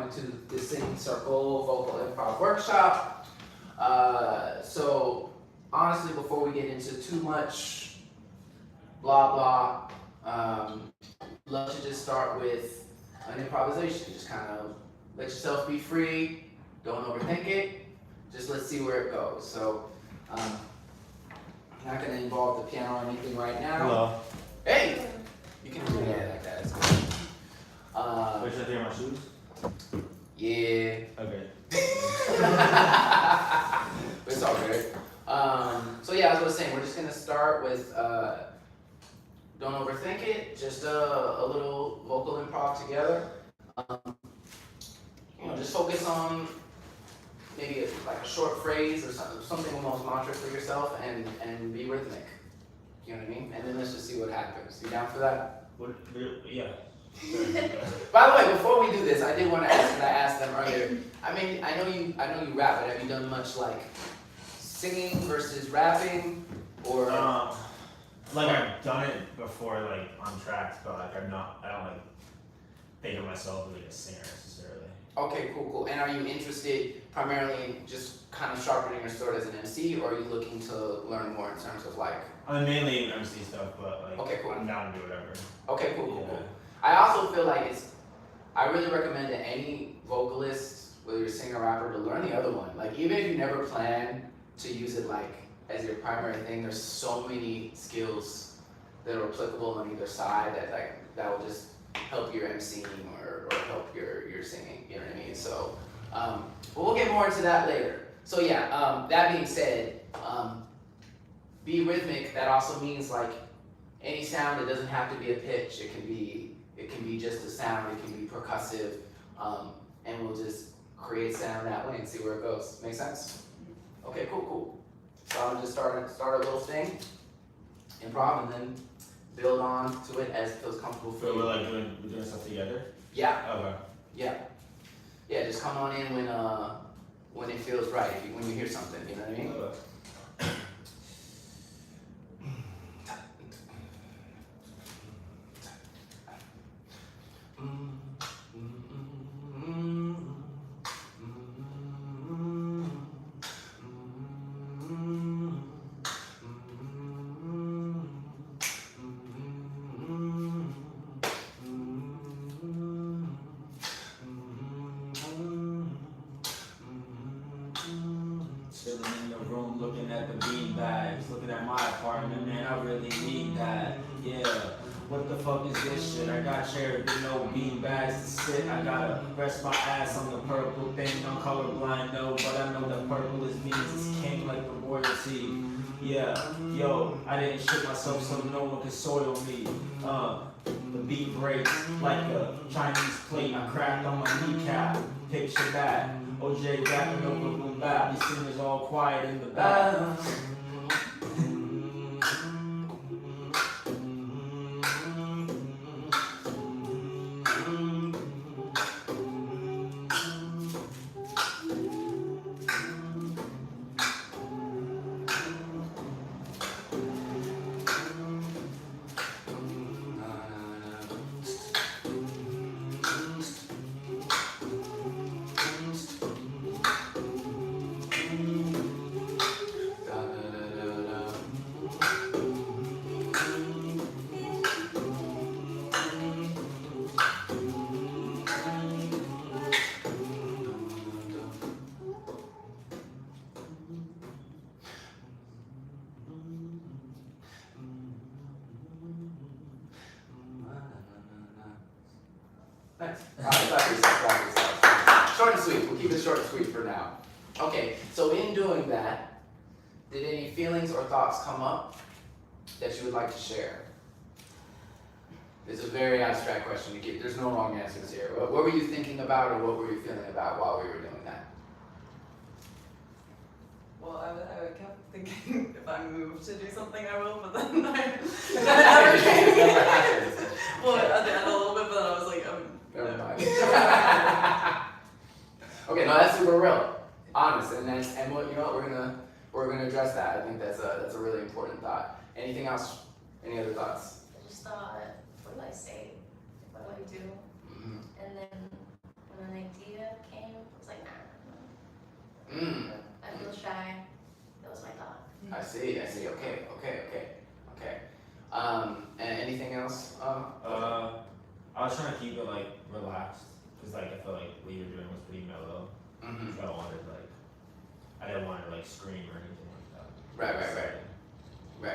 welcome to the Singing Circle Vocal Improv Workshop. So honestly, before we get into too much blah blah, love to just start with an improvisation. Just kind of let yourself be free. Don't overthink it. Just let's see where it goes. So I'm not going to involve the piano or anything right now. Hello. Hey, you can do it like that. It's cool. Wait, should I take my shoes? Yeah. Okay. But it's all good. So yeah, as I was saying, we're just gonna start with don't overthink it. Just a little vocal improv together. Just focus on maybe like a short phrase or something almost mantra for yourself, and be rhythmic. You know what I mean? And then let's just see what happens. You down for that? Yeah. By the way, before we do this, I did want to ask, and I asked them earlier. I mean, I know you rap, but have you done much like singing versus rapping, or? Like I've done it before, like on tracks, but like I don't like think of myself as like a singer necessarily. Okay, cool. And are you interested primarily in just kind of sharpening your sword as an MC, or are you looking to learn more in terms of like? I'm mainly MC stuff, but like okay, cool. I'm down to do whatever. Okay, cool. I also feel like I really recommend to any vocalist, whether you're a singer or rapper, to learn the other one. Like even if you never plan to use it like as your primary thing, there's so many skills that are applicable on either side that will just help your MCing or help your singing. You know what I mean? So, but we'll get more into that later. So yeah, that being said, be rhythmic. That also means like any sound. It doesn't have to be a pitch. It can be just a sound. It can be percussive, and we'll just create sound that way and see where it goes. Make sense? Okay, cool. So I'm gonna just start a little thing, improv, and then build on to it as it feels comfortable for you. So we're doing stuff together? Yeah. Okay. Yeah. Just come on in when it feels right. When you hear something, you know what I mean? Okay. Chilling in the room, looking at the bean bags, looking at my apartment, man, I really need that. Yeah. What the fuck is this shit? I got chairs with no bean bags to sit. I gotta rest my ass on the purple thing. I'm colorblind, no, but I know that purple is means it's king like the royalty. Yeah, yo, I didn't shit myself so no one can soil me. The beat breaks like a Chinese plate. I cracked on my kneecap. Picture that. OJ rapping over boom bap. These singers all quiet in the back. Nice. Short and sweet. We'll keep it short and sweet for now. Okay, so in doing that, did any feelings or thoughts come up that you would like to share? It's a very abstract question. There's no wrong answers here. What were you thinking about, or what were you feeling about while we were doing that? Well, I kept thinking if I move to do something, I will, but then that never came. Well, I did a little bit, but then I was like, never mind. Okay, no, that's super real, honest, and what you know what we're gonna address that. I think that's a really important thought. Anything else? Any other thoughts? I just thought, what do I say? What do I do? Mm-hmm. And then when an idea see. Okay. And anything else? I was trying to keep it like relaxed, cause like I felt like what you were doing was pretty mellow. Mm-hmm. So I didn't want to like scream or anything like that. Right.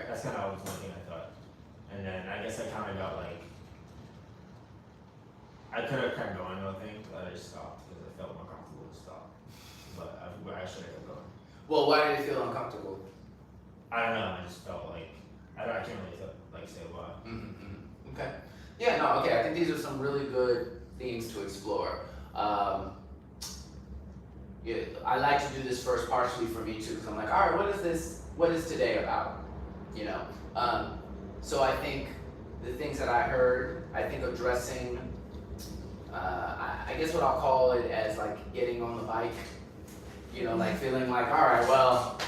That's kind of one thing I thought. And then I guess I kind of got like, I could have kept going, I think, but I just stopped because I felt more comfortable to stop. But I should have kept going. Well, why did it feel uncomfortable? I don't know. I just felt like I can't really say why. Mm-hmm. Okay. Yeah. No. Okay. I think these are some really good themes to explore. Yeah, I like to do this first partially for me too, because I'm like, all right, what is today about? You know. So I think the things that I heard, I think addressing, I guess what I'll call it as like getting on the bike. You know, like feeling like, all right, well,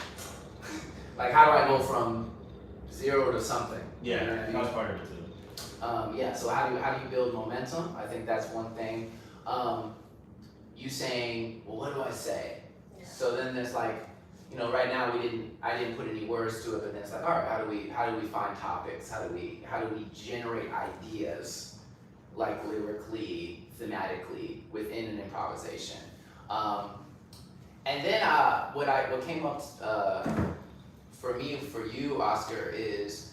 like how do I go from 0 to something? Yeah, You know what I mean? that was part of it too. Yeah. So how do you build momentum? I think that's one thing. You saying, well, what do I say? Yeah. So then there's like, you know, right now I didn't put any words to it, but then it's like, all right, how do we find topics? How do we generate ideas, like lyrically, thematically within an improvisation? And then what came up for me, for you, Oscar, is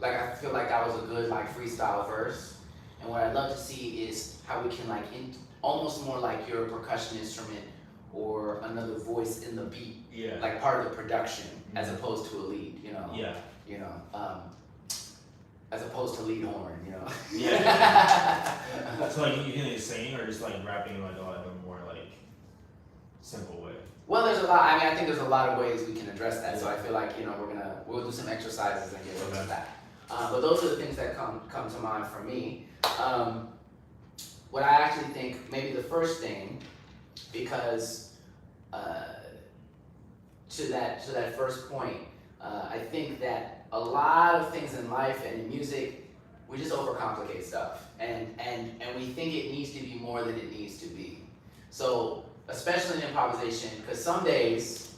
like I feel like that was a good like freestyle verse. And what I'd love to see is how we can like almost more like you're a percussion instrument or another voice in the beat, Yeah. like part of the production, as opposed to a lead, you know. Yeah. You know, as opposed to lead horn, you know. Yeah. So like you can either sing or just like rapping in like a more like simple way. Well, there's a lot. I mean, I think there's a lot of ways we can address that. So I feel like, you know, we'll do some exercises and get into that. But those are the things that come to mind for me. What I actually think, maybe the first thing, because to that first point, I think that a lot of things in life and in music, we just overcomplicate stuff, and we think it needs to be more than it needs to be. So especially in improvisation, because some days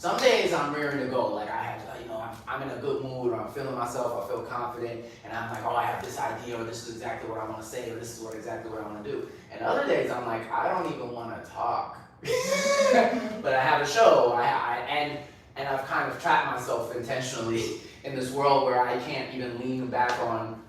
I'm rearing to go. Like I have, you know, I'm in a good mood, or I'm feeling myself, I feel confident, and I'm like, oh, I have this idea, or this is exactly what I want to say, or this is exactly what I want to do. And other days I'm like, I don't even want to talk, but I have a show, and I've kind of trapped myself intentionally in this world where I can't even lean back on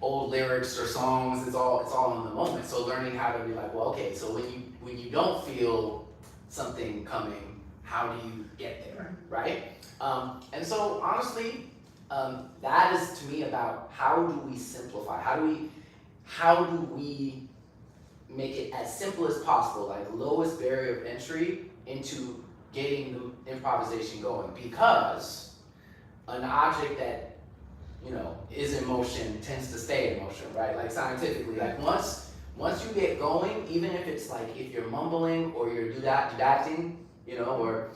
old lyrics or songs. It's all in the moment. So learning how to be like, well, okay, so when you don't feel something coming, how do you get there, right? And so honestly, that is to me about how do we simplify? How do we make it as simple as possible, like lowest barrier of entry into getting the improvisation going? Because an object that, you know, is in motion tends to stay in motion, right? Like scientifically, like once you get going, even if it's like if you're mumbling or you're dudacting, you know, or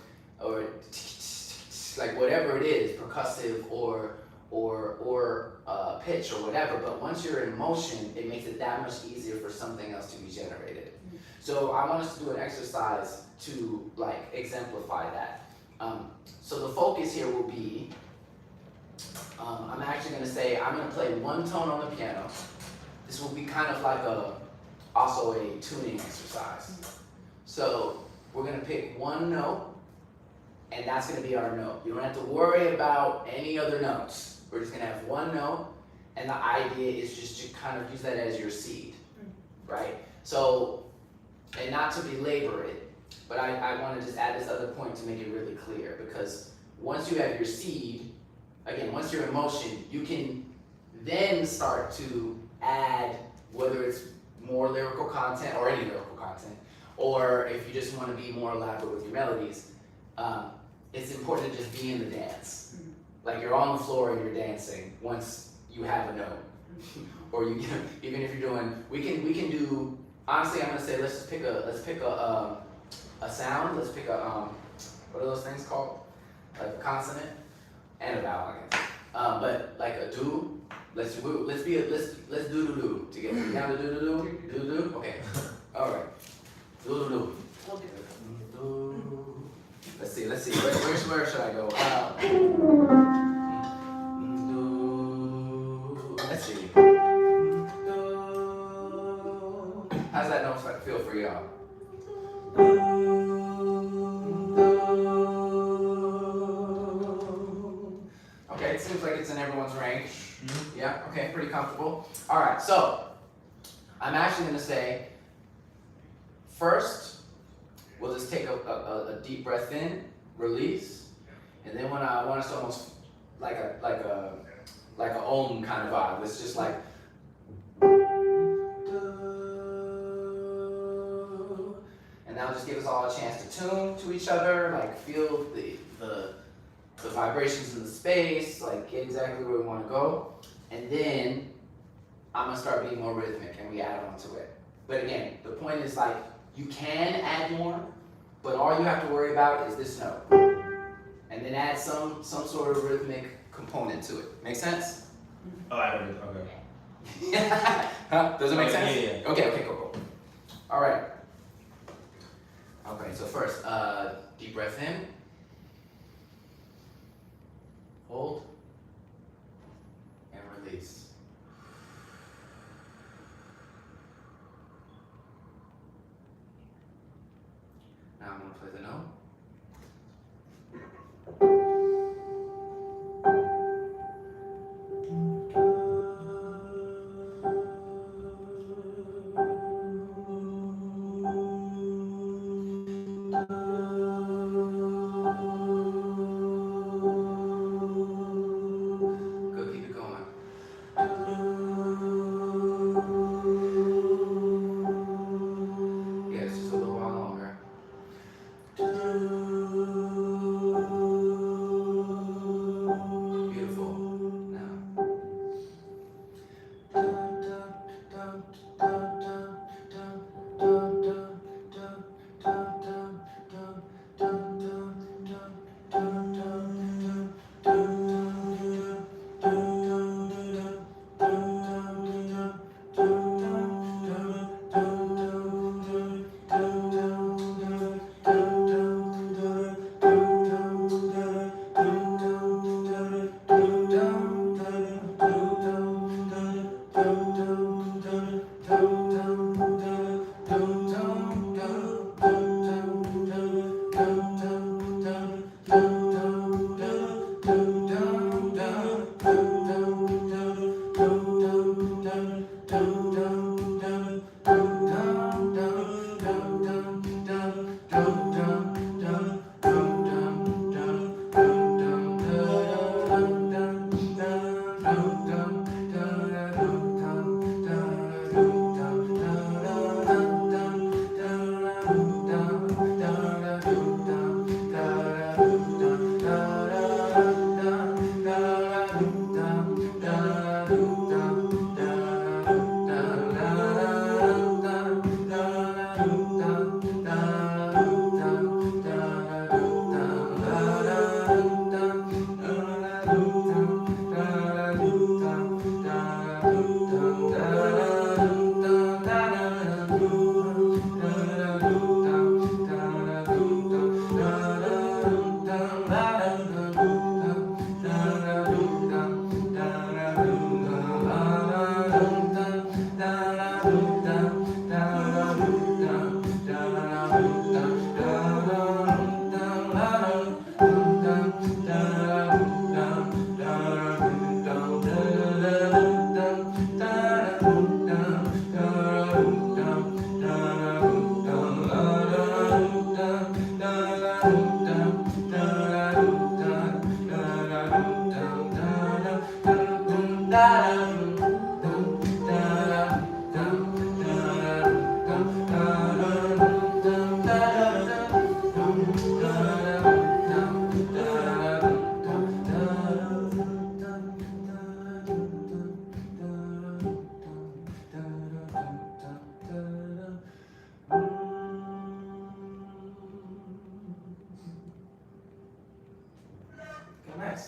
like whatever it is, percussive or pitch or whatever, but once you're in motion, it makes it that much easier for something else to be generated. So I want us to do an exercise to like exemplify that. So the focus here will be, I'm actually going to say, I'm going to play one tone on the piano. This will be kind of like also a tuning exercise. So we're going to pick one note, and that's going to be our note. You don't have to worry about any other notes. We're just going to have one note, and the idea is just to kind of use that as your seed, right? So, and not to belabor it, but I want to just add this other point to make it really clear, because once you have your seed, again, once you're in motion, you can then start to add, whether it's more lyrical content or any lyrical content, or if you just want to be more elaborate with your melodies, it's important to just be in the dance. Like you're on the floor and you're dancing once you have a note. Or you can, even if you're doing, we can do, honestly I'm gonna say let's pick a sound, let's pick a, what are those things called? Like a consonant and a vowel, I guess. But like a do, let's do do together. You down to do? Okay. Alright. Do. We'll do it. Let's see. Where where should I go? Let's see. How's that note feel for y'all? Okay, it seems like it's in everyone's range. Mm-hmm. Yeah, okay, pretty comfortable. All right, so I'm actually gonna say, first, we'll just take a deep breath in, release, and then when I want us to almost like a om kind of vibe. It's just like, and that'll just give us all a chance to tune to each other, like feel the vibrations in the space, like get exactly where we want to go, and then I'm gonna start being more rhythmic, and we add on to it. But again, the point is like you can add more, but all you have to worry about is this note, and then add some sort of rhythmic component to it. Make sense? Oh, I don't. Okay. Huh? Does it make sense? Yeah. Okay, cool. All right. Okay, so first, deep breath in. Hold. And release. Now I'm gonna play the note. Good, keep it going. Yeah, it's just a little while longer. Beautiful. Now.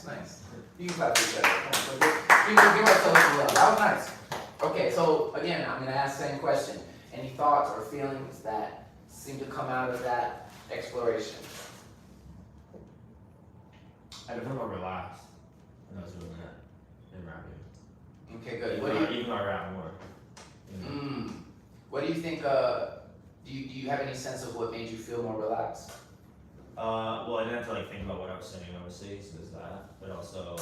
Nice. You can clap for each other. Give ourselves some love. That was nice. Okay, so again, I'm going to ask the same question. Any thoughts or feelings that seem to come out of that exploration? I feel more relaxed when I was doing that in rapping. Okay, good. Even though I rap more. You know? What do you think? Do you have any sense of what made you feel more relaxed? Well, I didn't have to like think about what I was saying, obviously, so there's that. But also,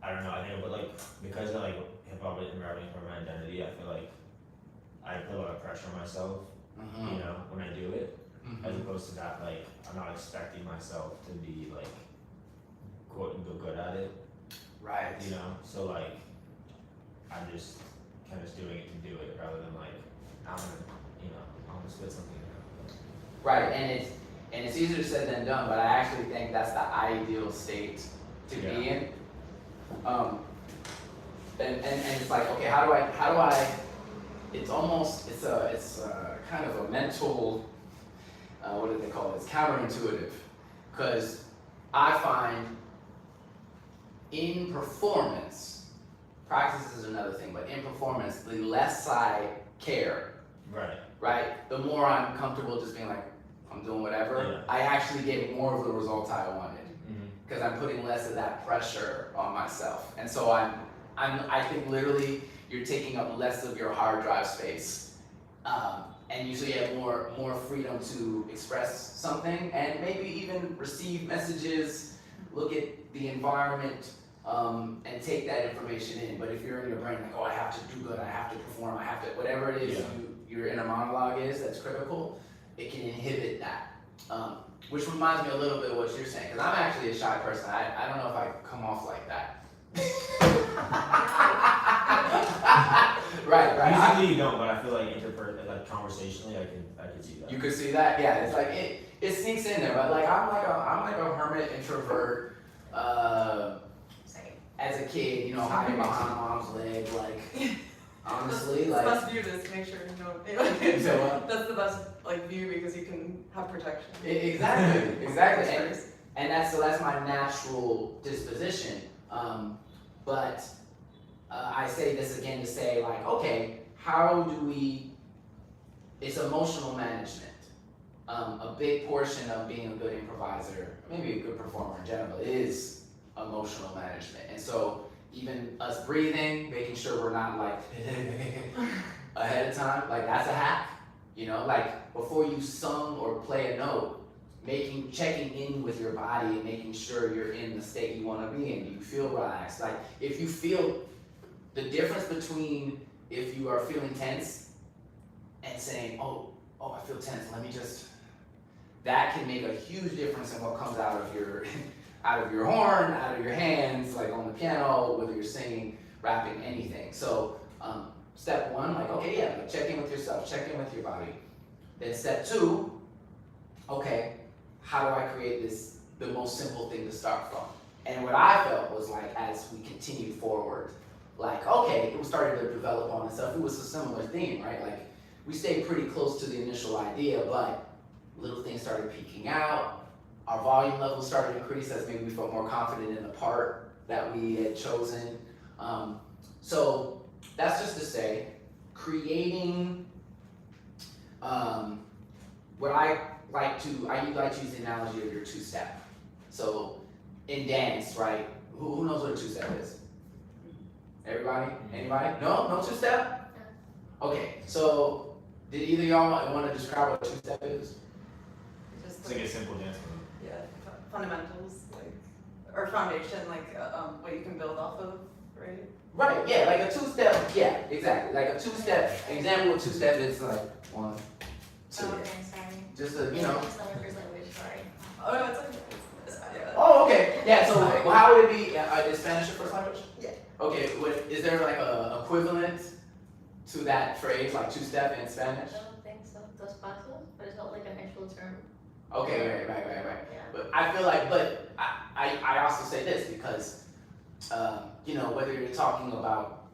I don't know. I think, but like because I like hip hop and rapping for my identity, I feel like I put a lot of pressure on myself. You know, when I do it, as opposed to that, like I'm not expecting myself to be like quote unquote good at it. Right. You know, so like I'm just kind of doing it to do it rather than like I'm gonna spit something. Right, and it's easier said than done, but I actually think that's the ideal state to be in. And it's like, okay, how do I? It's almost it's a kind of a mental. What do they call it? It's counterintuitive, because I find in performance, practice is another thing, but in performance, the less I care, right, the more I'm comfortable just being like, I'm doing whatever, I actually get more of the results I wanted, because I'm putting less of that pressure on myself. And so I think literally you're taking up less of your hard drive space, and usually you have more freedom to express something and maybe even receive messages, look at the environment, and take that information in. But if you're in your brain like, oh, I have to do good, I have to perform, I have to, whatever it is your inner monologue is that's critical, it can inhibit that. Which reminds me a little bit of what you're saying, because I'm actually a shy person. I don't know if I come off like that. Right. Usually you don't, but I feel like like conversationally, I can see that. You could see that, yeah. It's like it sneaks in there, but like I'm like a hermit introvert. As a kid, you know, hiding behind mom's leg, like honestly, like. It's the best view to make sure you don't. So what? That's the best like view because you can have protection. Exactly. And that's my natural disposition. But I say this again to say like, okay, how do we? It's emotional management. A big portion of being a good improviser, maybe a good performer in general, is emotional management. And so even us breathing, making sure we're not like ahead of time, like that's a hack. You know, like before you sung or play a note, checking in with your body and making sure you're in the state you want to be in. Do you feel relaxed? Like if you feel the difference between if you are feeling tense and saying, oh, I feel tense, let me just, that can make a huge difference in what comes out of your horn, out of your hands, like on the piano, whether you're singing, rapping, anything. So step one, like, okay, yeah, like check in with yourself, check in with your body. Then step two, okay, how do I create the most simple thing to start from? And what I felt was like, as we continued forward, like, okay, it started to develop on itself. It was a similar theme, right? Like, we stayed pretty close to the initial idea, but little things started peeking out. Our volume levels started to increase as maybe we felt more confident in the part that we had chosen. So that's just to say, creating what I like to use the analogy of your two-step. So in dance, right? Who knows what a two-step is? Everybody? Anybody? No two-step? Okay, so did either of y'all want to describe what a two-step is? It's like a simple dance move. Yeah, fundamentals, like, or foundation, like what you can build off of, right? Right, yeah, like a two-step, yeah, exactly. Like a two-step, example of two-step is like 1, 2. Okay, sorry. Just a, you know. It's not my first language, sorry. Oh no, it's okay. Yeah. Oh, okay. Yeah, so how would it be, is Spanish your first language? Yeah. Okay, is there like a equivalent to that phrase, like two-step in Spanish? I don't think so. Dos pasos, but it's not like an actual term. Okay, right. Yeah. But I feel like, but I also say this because, you know, whether you're talking about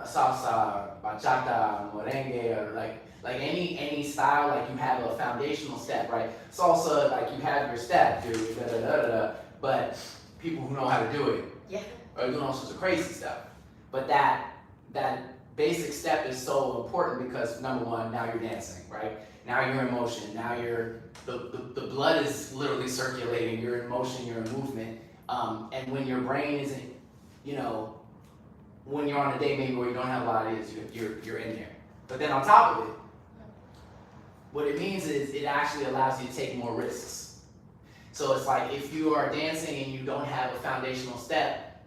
salsa, bachata, merengue, or like any style, like you have a foundational step, right? Salsa, like you have your step, your da-da-da-da-da, but people who know how to do it Yeah. are doing all sorts of crazy stuff. But that basic step is so important because number one, now you're dancing, right? Now you're in motion, now the blood is literally circulating, you're in motion, you're in movement. And when your brain isn't, when you're on a day maybe where you don't have a lot of ideas, you're in there. But then on top of it, what it means is it actually allows you to take more risks. So it's like if you are dancing and you don't have a foundational step,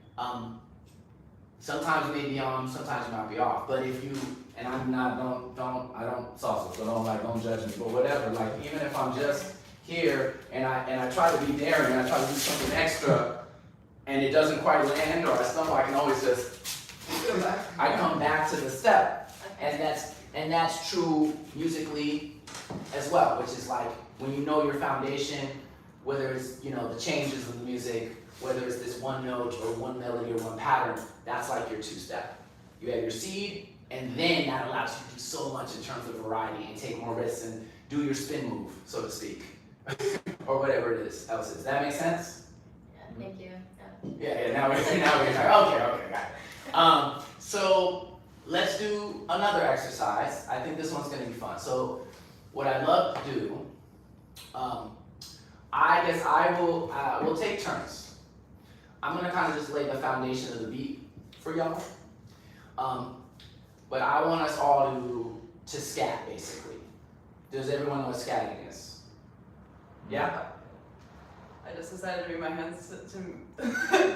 sometimes you may be on, sometimes you might be off. But if you, and I'm not, I don't salsa, so don't judge me, but whatever. Like even if I'm just here and I try to be daring and I try to do something extra and it doesn't quite land or I stumble, I can always just, I come back to the step. And that's true musically as well, which is like when you know your foundation, whether it's the changes of the music, whether it's this one note or one melody or one pattern, that's like your two-step. You have your seed, and then that allows you to do so much in terms of variety and take more risks and do your spin move, so to speak, or whatever it is else is. Does that make sense? Yeah, thank you. Yeah. Now we're okay, got it. So let's do another exercise. I think this one's gonna be fun. So what I'd love to do, I guess we'll take turns. I'm gonna kind of just lay the foundation of the beat for y'all. But I want us all to scat basically. Does everyone know what scatting is? Yeah? I just decided to move my hands to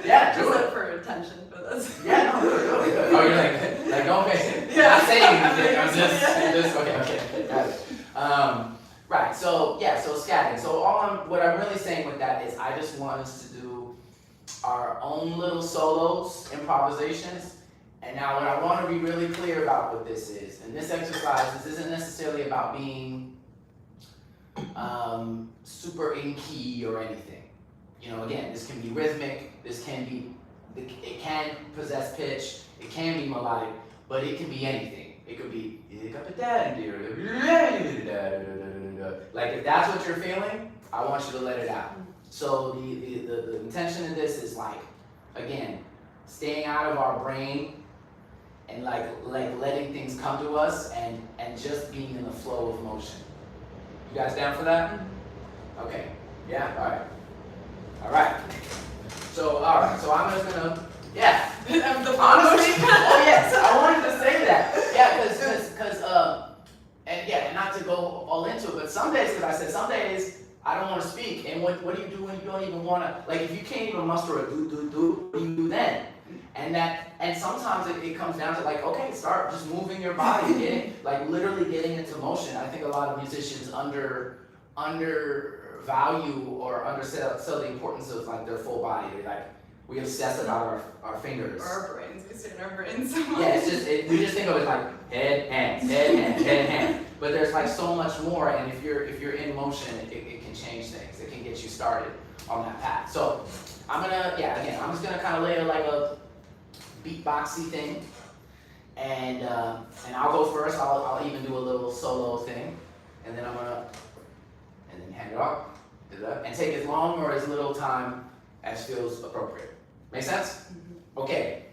Yeah, do just it. for attention, but that's Yeah, no, good. Oh, you're like don't pay. Yeah. I'm not saying anything. I'm just okay, got it. Right. So scatting. So what I'm really saying with that is I just want us to do our own little solos, improvisations. And now what I want to be really clear about what this is, and this exercise, this isn't necessarily about being super in key or anything. Again, this can be rhythmic, it can possess pitch, it can be melodic, but it can be anything. It could be like if that's what you're feeling, I want you to let it out. So the intention in this is like, again, staying out of our brain and like letting things come to us and just being in the flow of motion. You guys down for that? Okay. Yeah? Alright. So I'm just gonna, yeah. Honestly, oh yes, I wanted to say that. Yeah, because and not to go all into it, but some days, because I said some days I don't want to speak, and what do you do when you don't even want to, like if you can't even muster a do, what do you do then? And sometimes it comes down to like, okay, start just moving your body, literally getting into motion. I think a lot of musicians undervalue or undersell the importance of like their full body. We obsess about our fingers. or our brains. We sit in our brains so much. Yeah, we just think of it like head, hand. But there's like so much more, and if you're in motion, it can change things. It can get you started on that path. So I'm just gonna kind of lay like a beatboxy thing, and I'll go first. I'll even do a little solo thing, and then then hand it off, and take as long or as little time as feels appropriate. Make sense? Okay.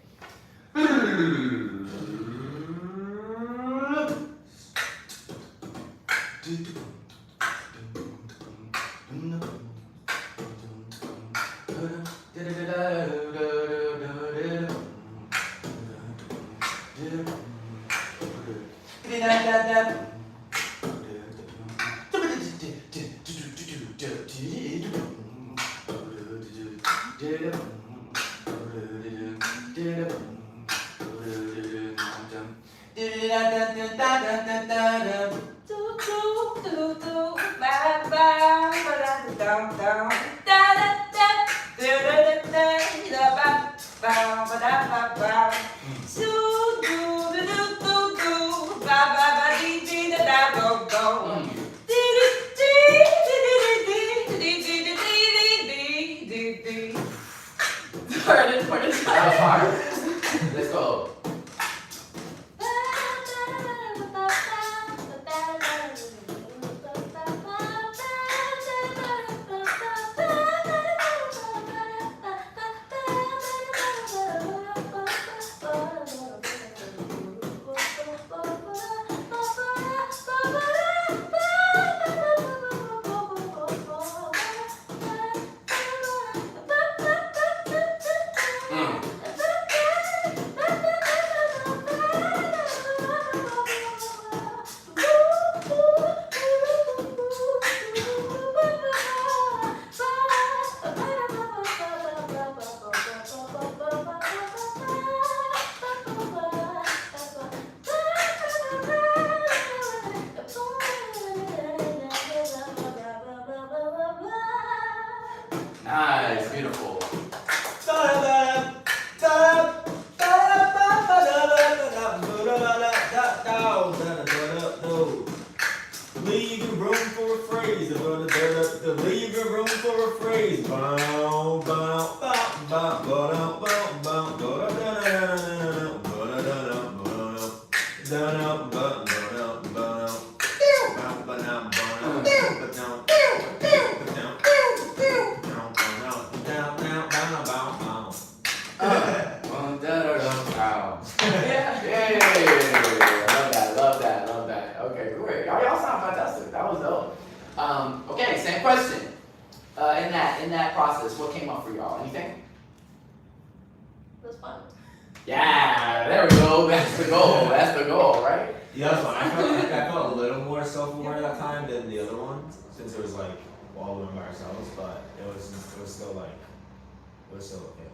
room for a phrase. Leave room for a phrase. Bow, bow, bow, bow, bow, bow, bow, Yeah. Love that. Okay, great. Y'all sound fantastic. That was dope. Okay, same question. In that process, what came up for y'all? Anything? It was fun. Yeah, there we go. That's the goal. That's the goal, right? Yeah, that's fine. I felt a little more self-aware that time than the other one, since it was like all we went by ourselves. But it was still okay.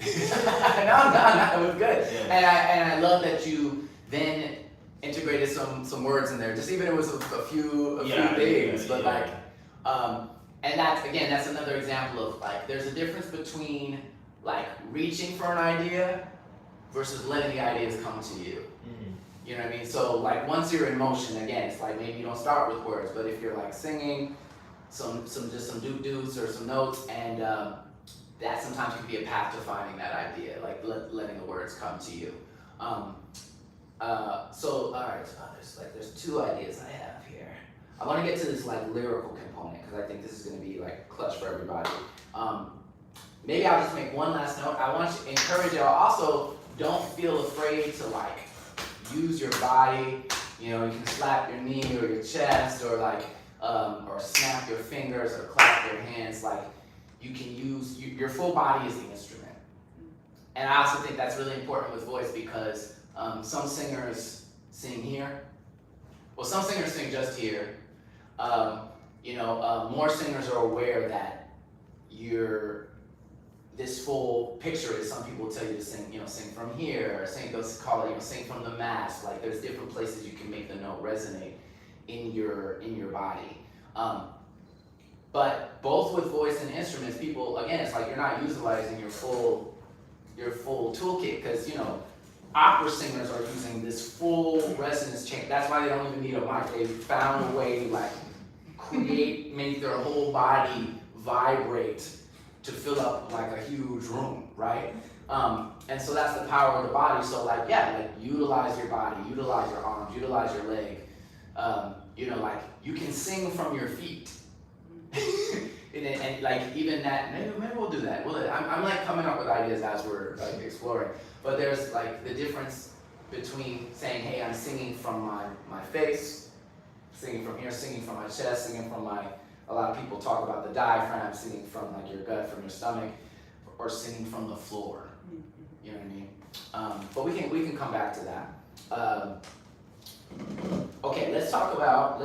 no, it was good. Yeah. And I love that you then integrated some words in there. Just even it was a few things, but like, and that's another example of like, there's a difference between like reaching for an idea versus letting the ideas come to you. Mm-hmm. You know what I mean? So like once you're in motion, again, it's like maybe you don't start with words, but if you're like singing some doo-doos or some notes, and that sometimes can be a path to finding that idea, like letting the words come to you. So all right, there's two ideas I have here. I want to get to this like lyrical component because I think this is going to be like clutch for everybody. Maybe I'll just make one last note. I want to encourage y'all also, don't feel afraid to like use your body. You know, you can slap your knee or your chest or like or snap your fingers or clap your hands. Like you can use your full body is the instrument. And I also think that's really important with voice because some singers sing here. Well, some singers sing just here. More singers are aware that this full picture is, some people tell you to sing, sing from here, or sing from the mask. Like there's different places you can make the note resonate in your body. But both with voice and instruments, people, again, it's like you're not utilizing your full toolkit, because opera singers are using this full resonance chain. That's why they don't even need a mic. They've found a way to like make their whole body vibrate to fill up like a huge room, right? And so that's the power of the body. So like utilize your body, utilize your arms, utilize your leg. You can sing from your feet. and like even that, maybe we'll do that. I'm like coming up with ideas as we're like exploring. But there's like the difference between saying, hey, I'm singing from my face, singing from here, singing from my chest, singing from a lot of people talk about the diaphragm, singing from like your gut, from your stomach, or singing from the floor. You know what I mean? But we can come back to that. Okay, let's talk about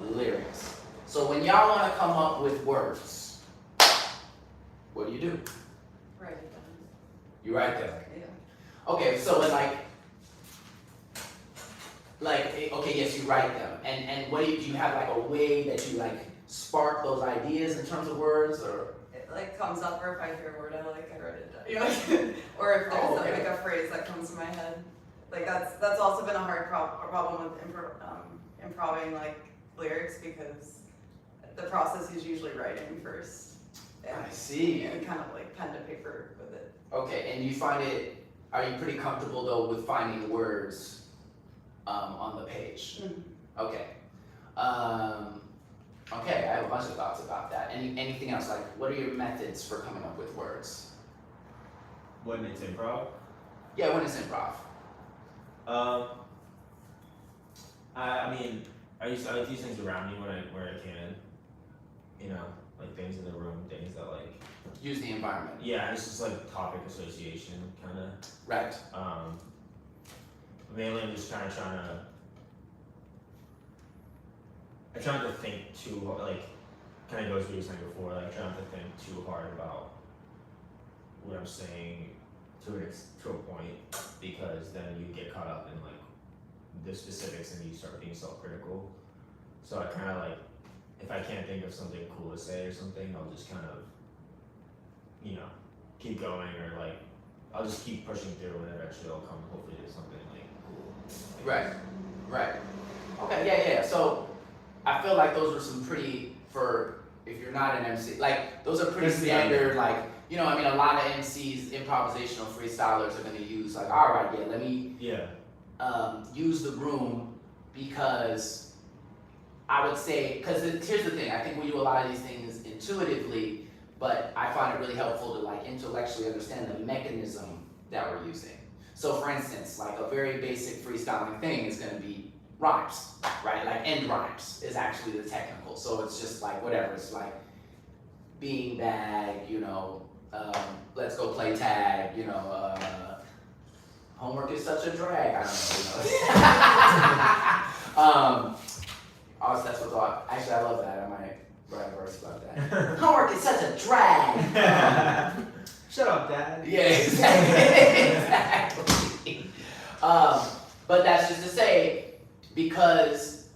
lyrics. So when y'all want to come up with words, what do you do? Write it down. You write them. Yeah. Okay, so okay, yes, you write them. And what do you have like a way that you like spark those ideas in terms of words, or? It like comes up, or if I hear a word I like, I write it down. Or if there's like a phrase that comes to my head. Like that's also been a hard problem with improving like lyrics, because the process is usually writing first. I see. And kind of like pen to paper with it. Okay, and are you pretty comfortable though with finding words on the page? Mm-hmm. Okay. Okay, I have a bunch of thoughts about that. Anything else? Like, what are your methods for coming up with words? When it's improv? Yeah, when it's improv. I mean, I use things around me where I can. Like things in the room, things that like. Use the environment. Yeah, it's just like topic association, kind of. Right. Mainly I'm just kind of trying to think too hard, like, kind of goes what you were saying before, like trying to think too hard about what I'm saying to a point, because then you get caught up in like the specifics and you start being self-critical. So I kind of like, if I can't think of something cool to say or something, I'll just kind of, keep going, or like, I'll just keep pushing through, and eventually I'll come hopefully to something like cool. Right. Okay, yeah. So I feel like those are some pretty, for if you're not an MC, like those are pretty standard, like, you know, I mean, a lot of MCs, improvisational freestylers are gonna use like, all right, yeah, let me use the room because I would say, because here's the thing, I think we do a lot of these things intuitively, but I find it really helpful to like intellectually understand the mechanism that we're using. So for instance, like a very basic freestyling thing is gonna be rhymes, right? Like end rhymes is actually the technical. So it's just like whatever, it's like beanbag, you know, let's go play tag, you know, homework is such a drag, I don't know, you know. Also, that's what thought, actually I love that, I might write a verse about that. Homework is such a drag. Shut up, Dad. Yeah, exactly. But that's just to say, because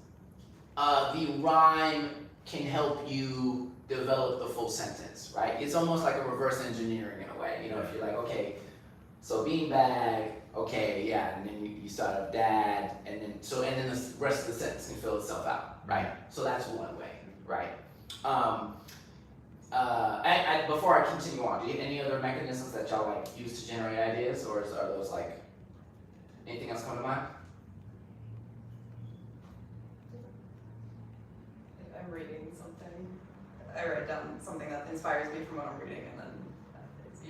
the rhyme can help you develop the full sentence, right? It's almost like a reverse engineering in a way. You know, if you're like, okay, so beanbag, okay, yeah, and then you start up dad, and then the rest of the sentence can fill itself out, right? So that's one way, right? Before I continue on, do you have any other mechanisms that y'all like use to generate ideas, or are those like anything else come to mind? If I'm reading something, I write down something that inspires me from what I'm reading, and then I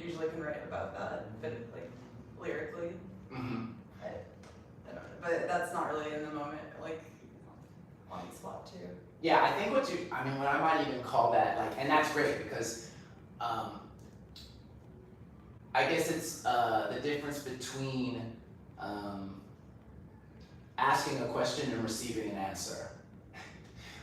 usually can write about that, but like lyrically. Mm-hmm. I don't know, but that's not really in the moment, like on the spot too. Yeah, I think what I might even call that like, and that's great because I guess it's the difference between asking a question and receiving an answer.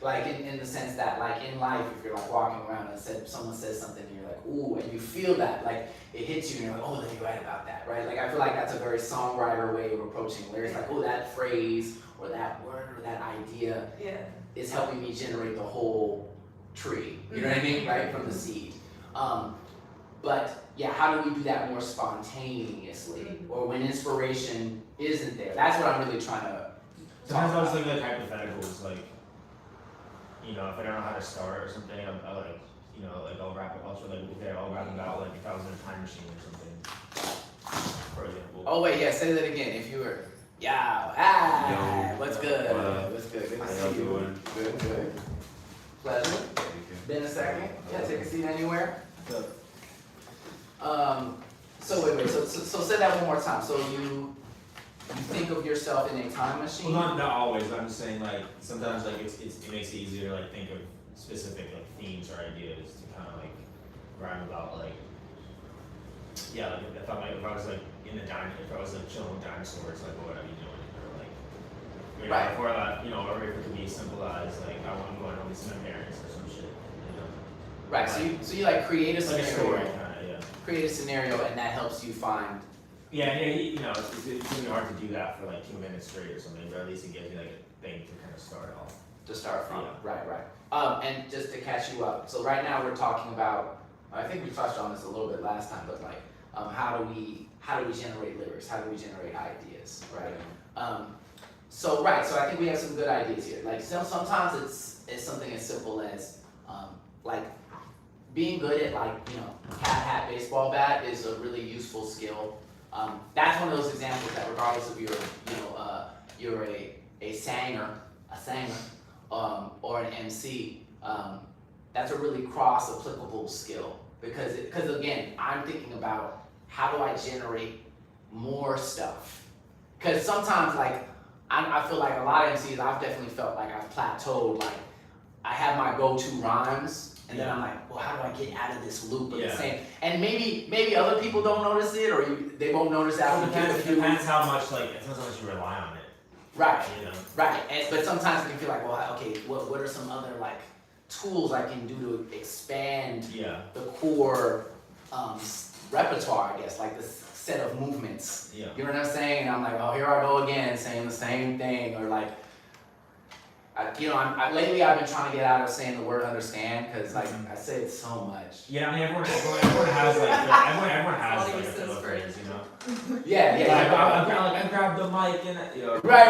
Like in the sense that like in life, if you're like walking around and someone says something and you're like, ooh, and you feel that, like it hits you and you're like, oh, let me write about that, right? Like I feel like that's a very songwriter way of approaching lyrics, like, oh, that phrase or that word or that idea is helping me generate the whole tree, you know what I mean, right, from the seed. But yeah, how do we do that more spontaneously, or when inspiration isn't there? That's what I'm really trying to Sometimes I was thinking like hypotheticals, like, you know, if I don't know how to start or something, I like, you know, like I'll rap about like if I was in a time machine or something, for example. Oh wait, yeah, say that again. If you were, what's good? What's good? Good to see you. Good. Pleasure. Been a second. Yeah, take a seat anywhere. Good. So wait, so say that one more time. So you think of yourself in a time machine? Well, not always. I'm just saying like sometimes like it makes it easier to like think of specific like themes or ideas to kind of like rhyme about like like if I was like in the if I was like chilling with dinosaurs, like what would I be doing? Or like Right. Or you know, or if it could be symbolized like I'm going home to see my parents or some shit. You know? Right. So you like create a Like scenario. a story kind of, yeah. Create a scenario, and that helps you find. Yeah, you know, it's gonna be hard to do that for like 2 minutes straight or something, but at least it gives you like a thing to kind of start off. To start from. Yeah. Right. And just to catch you up, so right now we're talking about, I think we touched on this a little bit last time, but like, how do we generate lyrics? How do we generate ideas, right? So I think we have some good ideas here. Like sometimes it's something as simple as like being good at like, you know, cat hat baseball bat is a really useful skill. That's one of those examples that regardless of you're a singer, or an MC, that's a really cross-applicable skill because again, I'm thinking about how do I generate more stuff? Because sometimes like I feel like a lot of MCs, I've definitely felt like I've plateaued. Like I have my go-to rhymes. And then I'm like, well, how do I get out of this loop of the same? And maybe other people don't notice it, or they won't notice after It depends how much you rely on it. Right. You know? Right. But sometimes it can feel like, well, okay, what are some other like tools I can do to expand the core repertoire, I guess, like the set of movements. Yeah. You know what I'm saying? And I'm like, oh, here I go again, saying the same thing, or like, Lately I've been trying to get out of saying the word understand because like I say it so much. Yeah, I mean everyone has like everyone has like a filler phrase, you know. Yeah. I grabbed the mic and Right.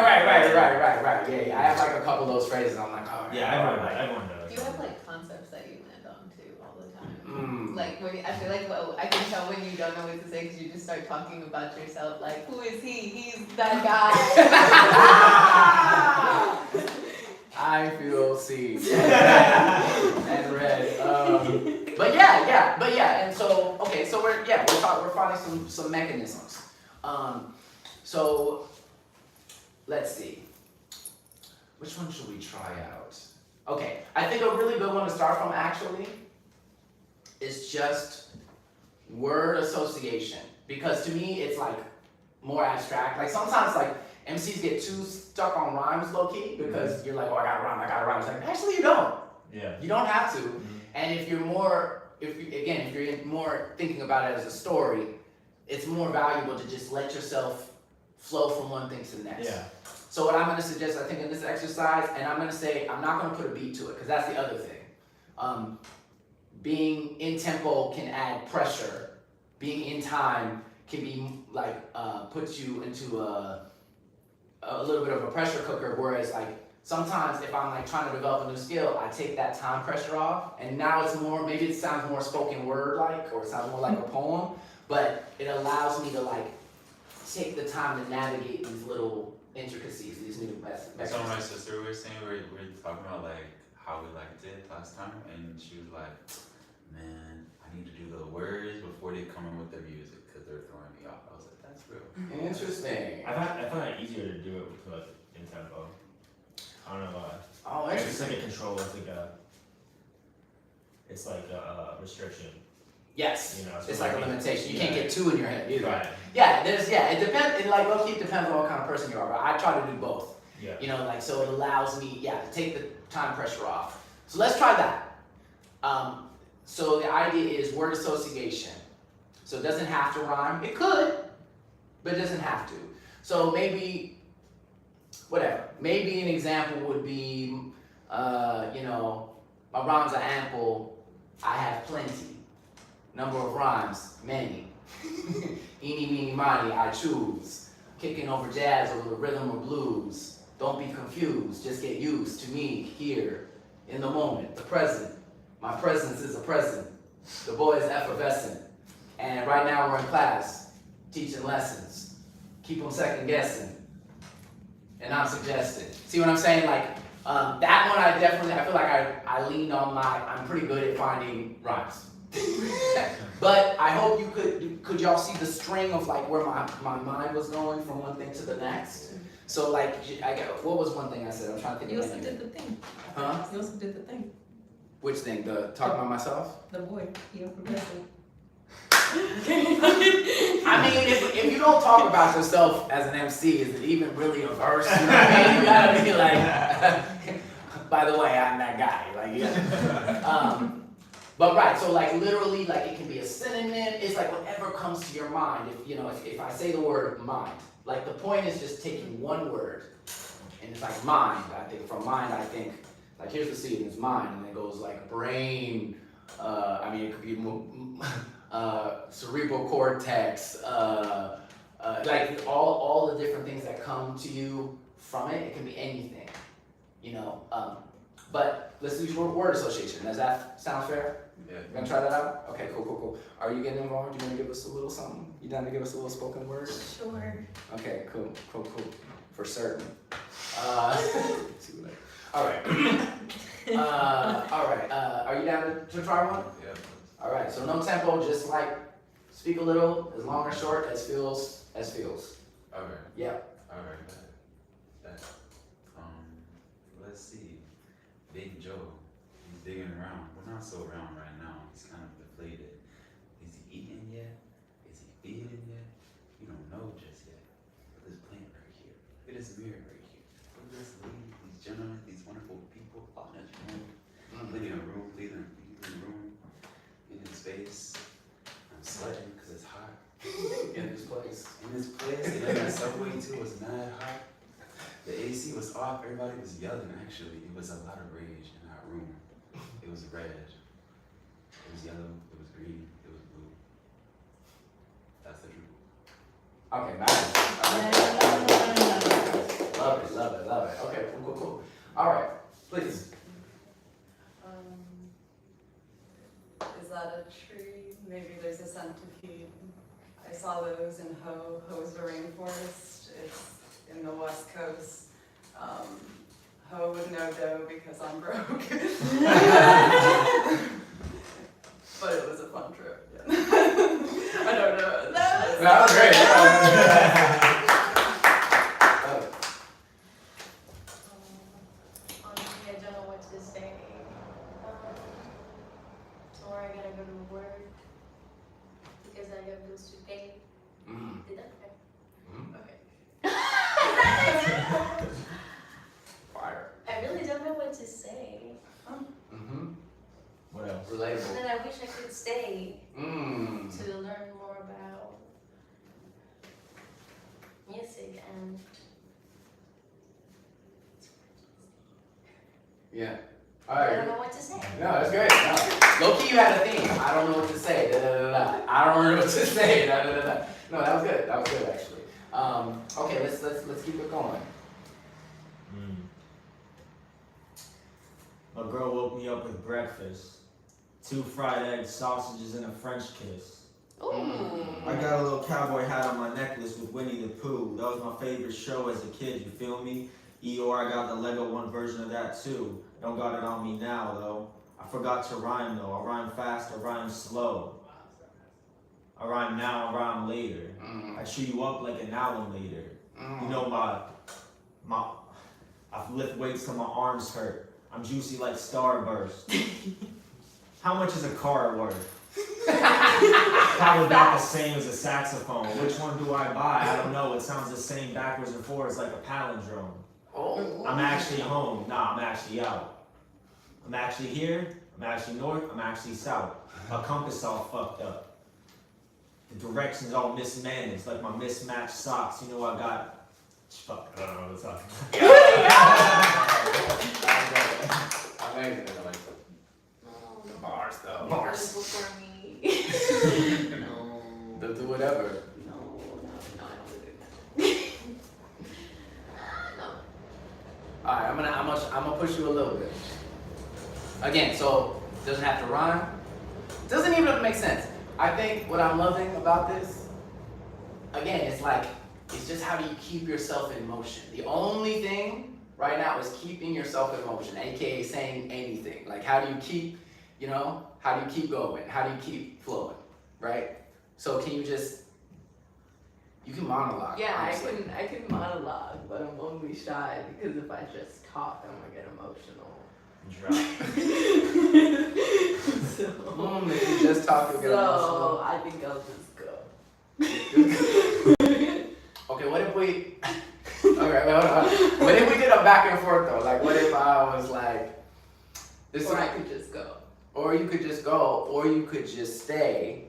Yeah. I have like a couple of those phrases. I'm like, oh. Yeah, everyone does. Do you have like concepts that you land on too all the time? Mm. Like I feel like I can tell when you don't know what to say because you just start talking about yourself. Like, who is he? He's that guy. I feel seen and read. But yeah, and so okay, so we're finding some mechanisms. So let's see. Which one should we try out? Okay, I think a really good one to start from actually is just word association, because to me it's like more abstract. Like sometimes like MCs get too stuck on rhymes low key because you're like, oh, I gotta rhyme. It's like, actually you don't. Yeah. You don't have to. And if you're more thinking about it as a story, it's more valuable to just let yourself flow from one thing to the next. Yeah. So what I'm gonna suggest, I think in this exercise, and I'm gonna say, I'm not gonna put a beat to it, because that's the other thing. Being in tempo can add pressure. Being in time can be like, puts you into a little bit of a pressure cooker, whereas like sometimes if I'm like trying to develop a new skill, I take that time pressure off, and now it's more, maybe it sounds more spoken word like, or it sounds more like a poem, but it allows me to like take the time to navigate these little intricacies, these new methods. That's what my sister was saying. We were talking about like how we liked it last time, and she was like, "Man, I need to do the words before they come in with the music because they're throwing me off." I was like, "That's real." Interesting. I found it easier to do it with like in tempo. I don't know why. Oh, It's interesting. like a control. It's like a restriction. Yes. You know, It's like a limitation. You can't get two in your head either. Right. Yeah, it depends. It like low-key depends on what kind of person you are. But I try to do both. Yeah. You know, like so it allows me, to take the time pressure off. So let's try that. So the idea is word association. So it doesn't have to rhyme. It could, but it doesn't have to. So maybe, whatever. Maybe an example would be, my rhymes are ample. I have plenty. Number of rhymes, many. Eeny, meeny, miny, I choose. Kicking over jazz over the rhythm of blues. Don't be confused, just get used to me here in the moment, the present. My presence is a present. The boy is effervescent. And right now we're in class, teaching lessons. Keep them second guessing. And I'm suggesting. See what I'm saying? Like, that one I feel like I leaned on I'm pretty good at finding rhymes. But I hope you could y'all see the string of like where my mind was going from one thing to the next. So like, what was one thing I said? I'm trying to think You of also anything. did the thing. Huh? You also did the thing. Which thing? The talking about myself? The boy, you're progressive. I mean, if you don't talk about yourself as an MC, is it even really a verse? You know what I mean? You gotta be like, by the way, I'm that guy. Like, yeah. But right, so like literally, like it can be a synonym. It's like whatever comes to your mind. If I say the word mind, like the point is just taking one word, and it's like mind. I think from mind, I think like here's the seed, and it's mind, and it goes like brain. It could be cerebral cortex. Like all the different things that come to you from it. It can be anything, But let's use word association. Does that sound fair? Yeah. You gonna try that out? Okay, cool. Are you getting involved? You gonna give us a little something? You down to give us a little spoken word? Sure. Okay, cool. For certain. See what all right. Are you down to try one? Yeah. All right. So no tempo, just like speak a little, as long or short as feels. Okay. Yeah. Alright, that. Let's see. Big Joe, he's digging around. Well, not so around right now. He's kind of deflated. Is he eating yet? Is he feeding yet? You don't know just yet. Look at this plant right here. Look at this mirror right here. Look at this lady, these gentlemen, these wonderful people. Oh, that's cleaning a room, cleaning a room. In his space. I'm sweating because it's hot. In this place. In this place, and then the subway too was mad hot. The AC AC was off. Everybody was yelling. Actually, it was a lot of rage in that room. It was red. It was yellow. It was green. It was blue. That's the truth. Okay, nice. Love it, love it, love it. Okay, cool. All right, please. Is that a tree? Maybe there's a centipede. I saw those in Ho. Ho's the rainforest. It's in the West Coast. Ho with no dough because I'm broke. But it was a fun trip. Yeah. I don't know. That was great. Honestly, I don't know what to say. Tomorrow I gotta go to work because I have bills to pay. Mm. Did that? Okay. Mm. Okay. Fire. I really don't know what to say. Mm-hmm. What else? And Relatable. then I wish I could stay Mm. to learn more about music and Yeah. All I don't right. know what to say. No, that's great. No. Low key, you had a theme. I don't know what to say. Da, da, da, da. I don't know what to say. Da, da, da, da. No, that was good. That was good actually. Okay, let's keep it going. My girl woke me up with breakfast. 2 fried eggs, sausages, and a French kiss. Ooh. I got a little cowboy hat on my necklace with Winnie the Pooh. That was my favorite show as a kid, you feel me? Eeyore, I got the Lego 1 version of that too. Don't got it on me now though. I forgot to rhyme though. I rhyme fast, I rhyme slow. I rhyme now, I rhyme later. Mm. I chew you up like an alligator. You know I lift weights till my arms hurt. I'm juicy like Starburst. How much is a car worth? Probably about the same as a saxophone. Which one do I buy? I don't know. It sounds the same backwards and forwards like a palindrome. Oh. I'm actually home. Nah, I'm actually out. I'm actually here. I'm actually north. I'm actually south. My compass all fucked up. The directions all mismanaged, like my mismatched socks. You know I got. Fuck, I don't know what I'm talking Amazing. No, Bar stuff. Bars before me. No. They'll do whatever. No, I don't do that. No. All right, I'm gonna push you a little bit. Again, so it doesn't have to rhyme. It doesn't even have to make sense. I think what I'm loving about this, again, it's just how do you keep yourself in motion. The only thing right now is keeping yourself in motion, aka saying anything. Like how do you keep, how do you keep going? How do you keep flowing, right? So can you can monologue. Yeah, honestly. I can monologue, but I'm only shy because if I just talk, I'm gonna get emotional. Drop. So, If you just talk, you'll get emotional. I think I'll just go. Okay, what if we? Okay, wait, hold on. What if we did a back and forth though? Like, what if I was like, this Or is, I could just go. or you could just go, or you could just stay.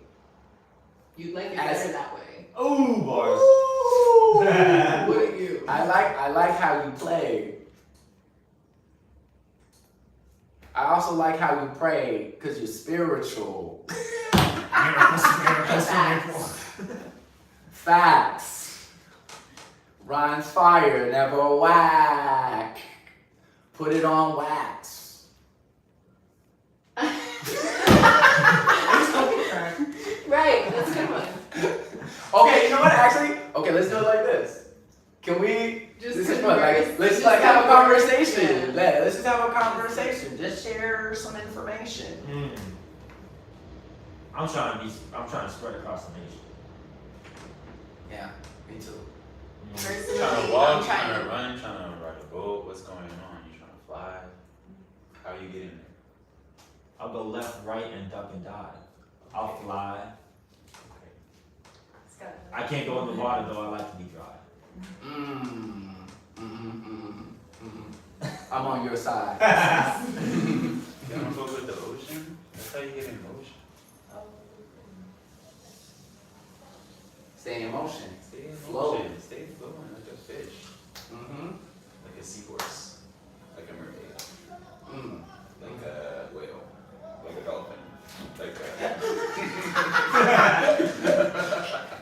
You'd like it As- better that way. Ooh, bars. Would you? I like how you play. I also like how you pray, because you're spiritual. Facts. Rhymes fire, never whack. Put it on wax. Right, that's a good one. Okay, you know what? Actually, okay, let's do it like this. Can we? Just This is fun. Like, converse. let's Just like have a converse. conversation. Yeah. Let's just have a conversation. Just share some information. I'm trying to spread across the nation. Yeah, me too. Personally, Trying to walk, I'm trying to run, trying to ride a boat. What's going on? You trying to fly? How you getting there? I'll go left, right, and duck and dive. I'll fly. It's got I can't go in the water though. I like to be dry. I'm on your side. You wanna go with the ocean? That's how you get in motion. Stay in motion. Stay in Flow. motion. Stay flowing like a fish. Mm-hmm. Like a a seahorse, like a mermaid, Mm. like a whale, like a dolphin, like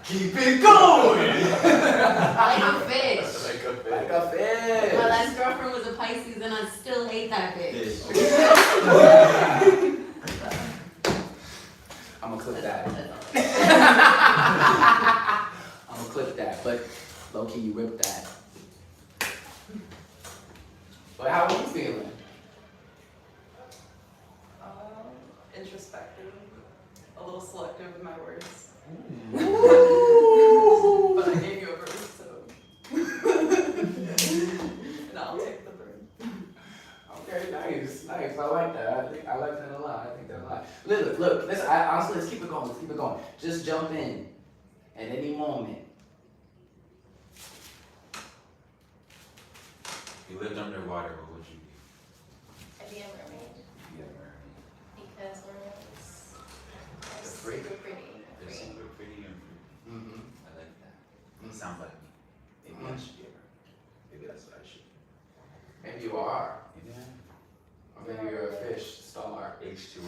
Keep it going! Like a fish. like a Like a fish. My last girlfriend was a Pisces and I still hate that bitch. I'm gonna clip that. That's all. I'm gonna clip that, but low key you ripped that. But how are you feeling? Introspective, a little selective with my words. Ooh. But I gave you a bird, so. And I'll take the bird. Okay, nice. I like that. I like that a lot. I think that a lot. Look, listen, honestly, let's keep it going. Just jump in at any moment. If you lived underwater, what would you be? I'd be a mermaid Be a mermaid. because mermaids are They're free. super pretty. They're Free. super pretty and free. Mm-hmm. I like that. It sounds like me. Maybe I should be a mermaid. Maybe that's what I should be. Maybe you are. Maybe I am. Or maybe you're a fish star. H2O,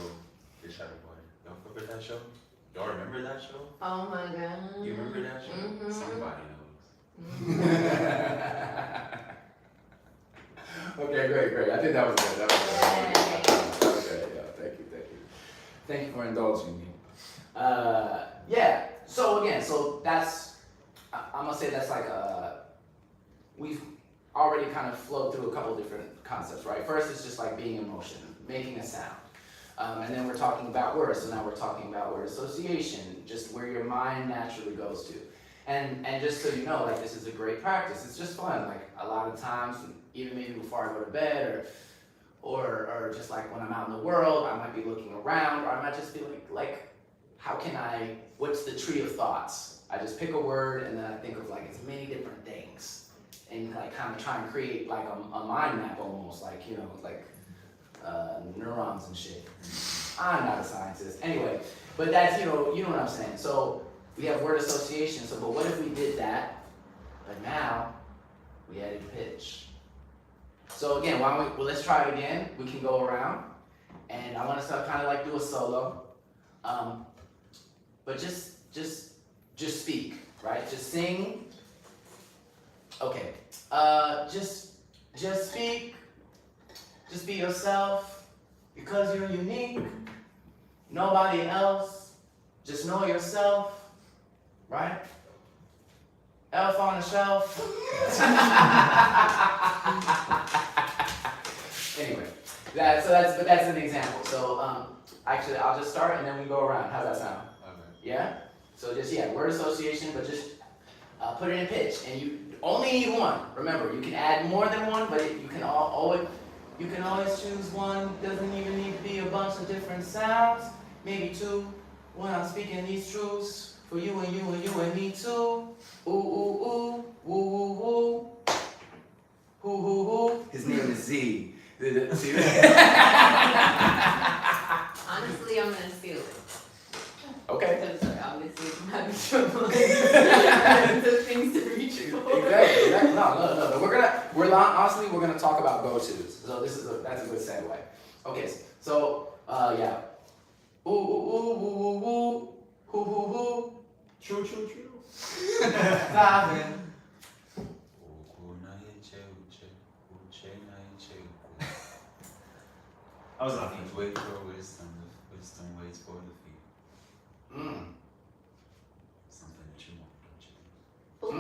fish out of water. Y'all remember that show? Y'all remember that show? Oh my god. You remember that show? Mhm. Somebody knows. Okay, great. I think that was good. That was good. Okay, yeah, thank you. Thank you for indulging me. Yeah. So again, that's I'm gonna say that's like we've already kind of flowed through a couple different concepts, right? First, it's just like being in motion, making a sound. And then we're talking about words, so now we're talking about word association, just where your mind naturally goes to. And just so you know, like this is a great practice. It's just fun. Like a lot of times, even maybe before I go to bed, or just like when I'm out in the world, I might be looking around, or I might just be like, what's the tree of thoughts? I just pick a word and then I think of like as many different things, and like kind of try and create like a mind map almost, like neurons and shit. I'm not a scientist. Anyway, but that's, you know what I'm saying. So we have word association, but what if we did that, but now we added pitch? So again, let's try it again. We can go around, and I want us to kind of like do a solo. But just speak, right? Just sing. Okay. Just speak. Just be yourself, because you're unique. Nobody else. Just know yourself, right? Elf on the shelf. Anyway, that's an example. So actually, I'll just start and then we go around. How's that sound? Okay. Yeah. So just word association, but just put it in pitch, and you only need one. Remember, you can add more than one, but you can always choose one. Doesn't even need to be a bunch of different sounds. Maybe two. When I'm speaking these truths for you and you and you and me too. Ooh ooh ooh, woo woo woo. Who who. His name is Z. Honestly, I'm gonna steal it. Okay. Because obviously I'm having trouble. The things to reach for. Exactly. No. Honestly, we're gonna talk about go-tos. So that's a good segue. Okay. So yeah. Ooh ooh ooh woo woo woo. Who who. True. Darling. I was laughing. Wait for wisdom waits for the feet. Something that you want, don't you?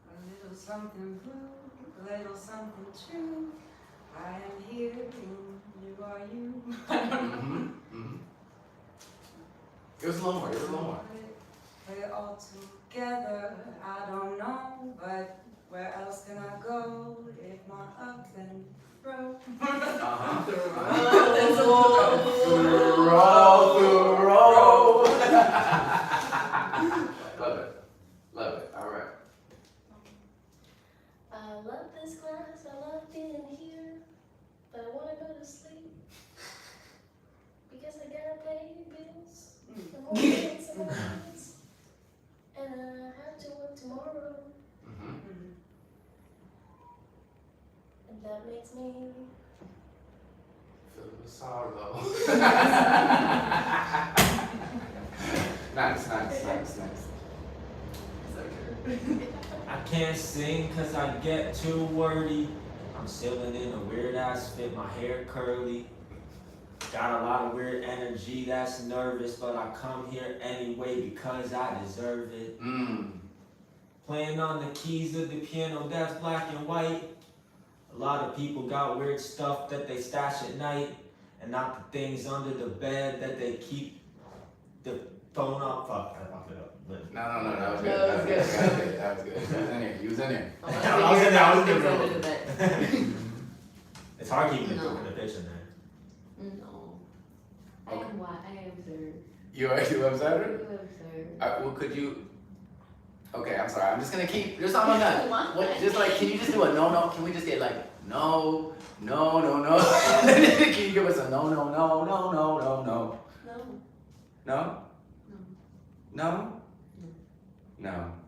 A little something blue, a little something true. I am here, and you are you. It was a little more. We're all together, I don't know, but where else can I go if not up and fro? Roll. Love it. All right. I love this class, I love being here, but I wanna go to sleep because I gotta pay bills. I'm gonna pay some bills, and I have to work tomorrow. that makes me. Filled with sorrow. Nice. So true. I can't sing cause I get too wordy. I'm sailing in a weird ass fit, my hair curly. Got a lot of weird energy that's nervous, but I come here anyway because I deserve it. Playing on the keys of the piano that's black and white. A lot of people got weird stuff that they stash at night, and not the things under the bed that they keep the phone up. Fuck, I fucked it up. But No, that was good. That was good. That was good. He was in there. I was in there, I was in there. Under the bed. It's hard keeping No. the pitch in there. No. Okay. I observe. You observed? You observe. Well, could you? Okay, I'm sorry. I'm just gonna keep. There's something done. What? Just like, can you just do a no? Can we just get like no? Can you give us a no? No. No? No. No? No? No. No?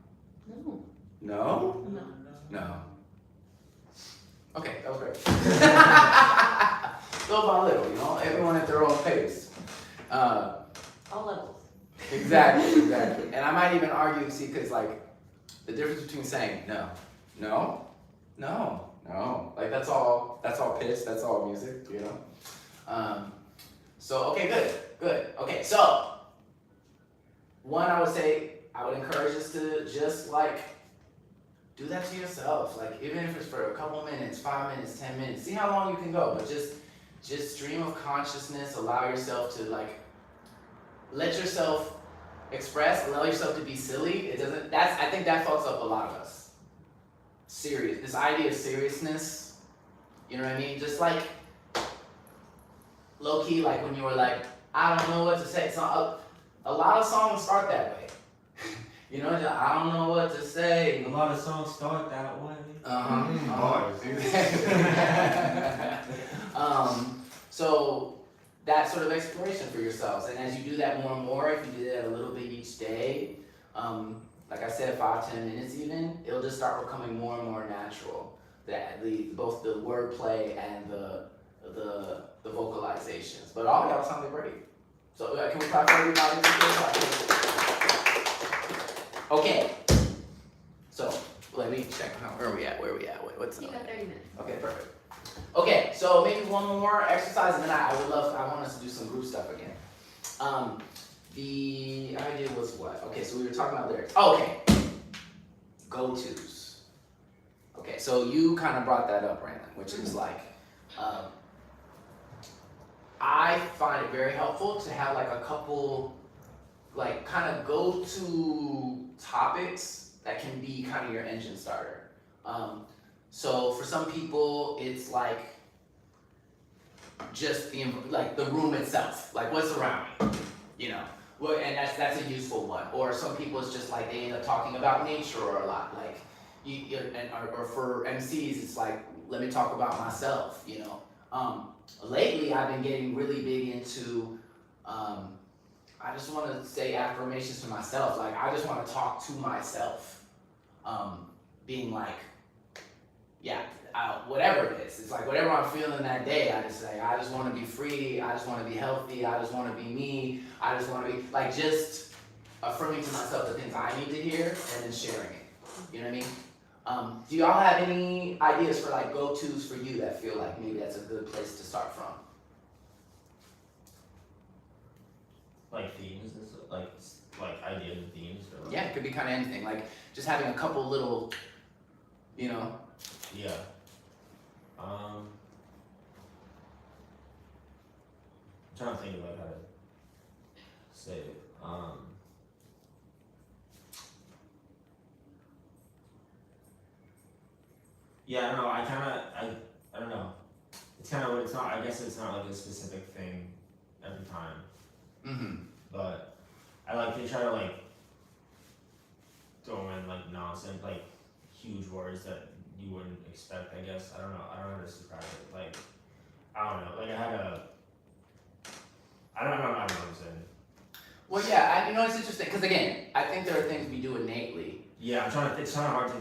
No. No. Okay, that was great. Little by little, you know, everyone at their own pace. All levels. Exactly. And I might even argue, see, because like the difference between saying no, like that's all pitch, that's all music, you know. So okay, good. Okay, so one, I would say I would encourage us to just like do that to yourself. Like even if it's for a couple minutes, 5 minutes, 10 minutes, see how long you can go. But just stream of consciousness. Allow yourself to like let yourself express. Allow yourself to be silly. I think that fucks up a lot of us. Serious. This idea of seriousness. You know what I mean? Just like low key, like when you were like, I don't know what to say. A lot of songs start that way. You know, just, I don't know what to say. A lot of songs start that way. Bars. So that sort of exploration for yourselves, and as you do that more and more, if you do that a little bit each day, like I said, 5-10 minutes even, it'll just start becoming more and more natural. Both the wordplay and the vocalizations. But all y'all sounded great. So can we clap for everybody? Okay. So let me check where are we at? What's You got 30 minutes. Okay, perfect. Okay, so maybe one more exercise, and then I want us to do some group stuff again. The idea was what? Okay, so we were talking about lyrics. Oh, okay. Go-tos. Okay, so you kind of brought that up, Brandon, which is like, I find it very helpful to have like a couple, like kind of go-to topics that can be kind of your engine starter. So for some people, it's like just the room itself, like what's around me, you know. Well, and that's a useful one. Or some people, it's just like they end up talking about nature a lot, like or for MCs, it's like let me talk about myself, you know. Lately, I've been getting really big into. I just want to say affirmations to myself. Like I just want to talk to myself, being like. Yeah, whatever it is. It's like whatever I'm feeling that day, I just say, I just want to be free, I just want to be healthy, I just want to be me, I just want to be, like just affirming to myself the things I need to hear and then sharing it. You know what I mean? Do y'all have any ideas for like go-tos for you that feel like maybe that's a good place to start from? Like themes and stuff, like ideas and themes or like... Yeah, it could be kind of anything. Like just having a couple little, you know. Yeah. I'm trying to think about how to say it. Yeah, I don't know. I don't know. It's kind of, it's not. I guess it's not like a specific thing every time. Mm-hmm. But I like to try to like throw in like nonsense, like huge words that you wouldn't expect, I guess. I don't know how to describe it. Like, I don't know. Like I don't know what I'm saying. Well, yeah, you know, it's interesting, because again, I think there are things we do innately. Yeah, it's kind of hard to, a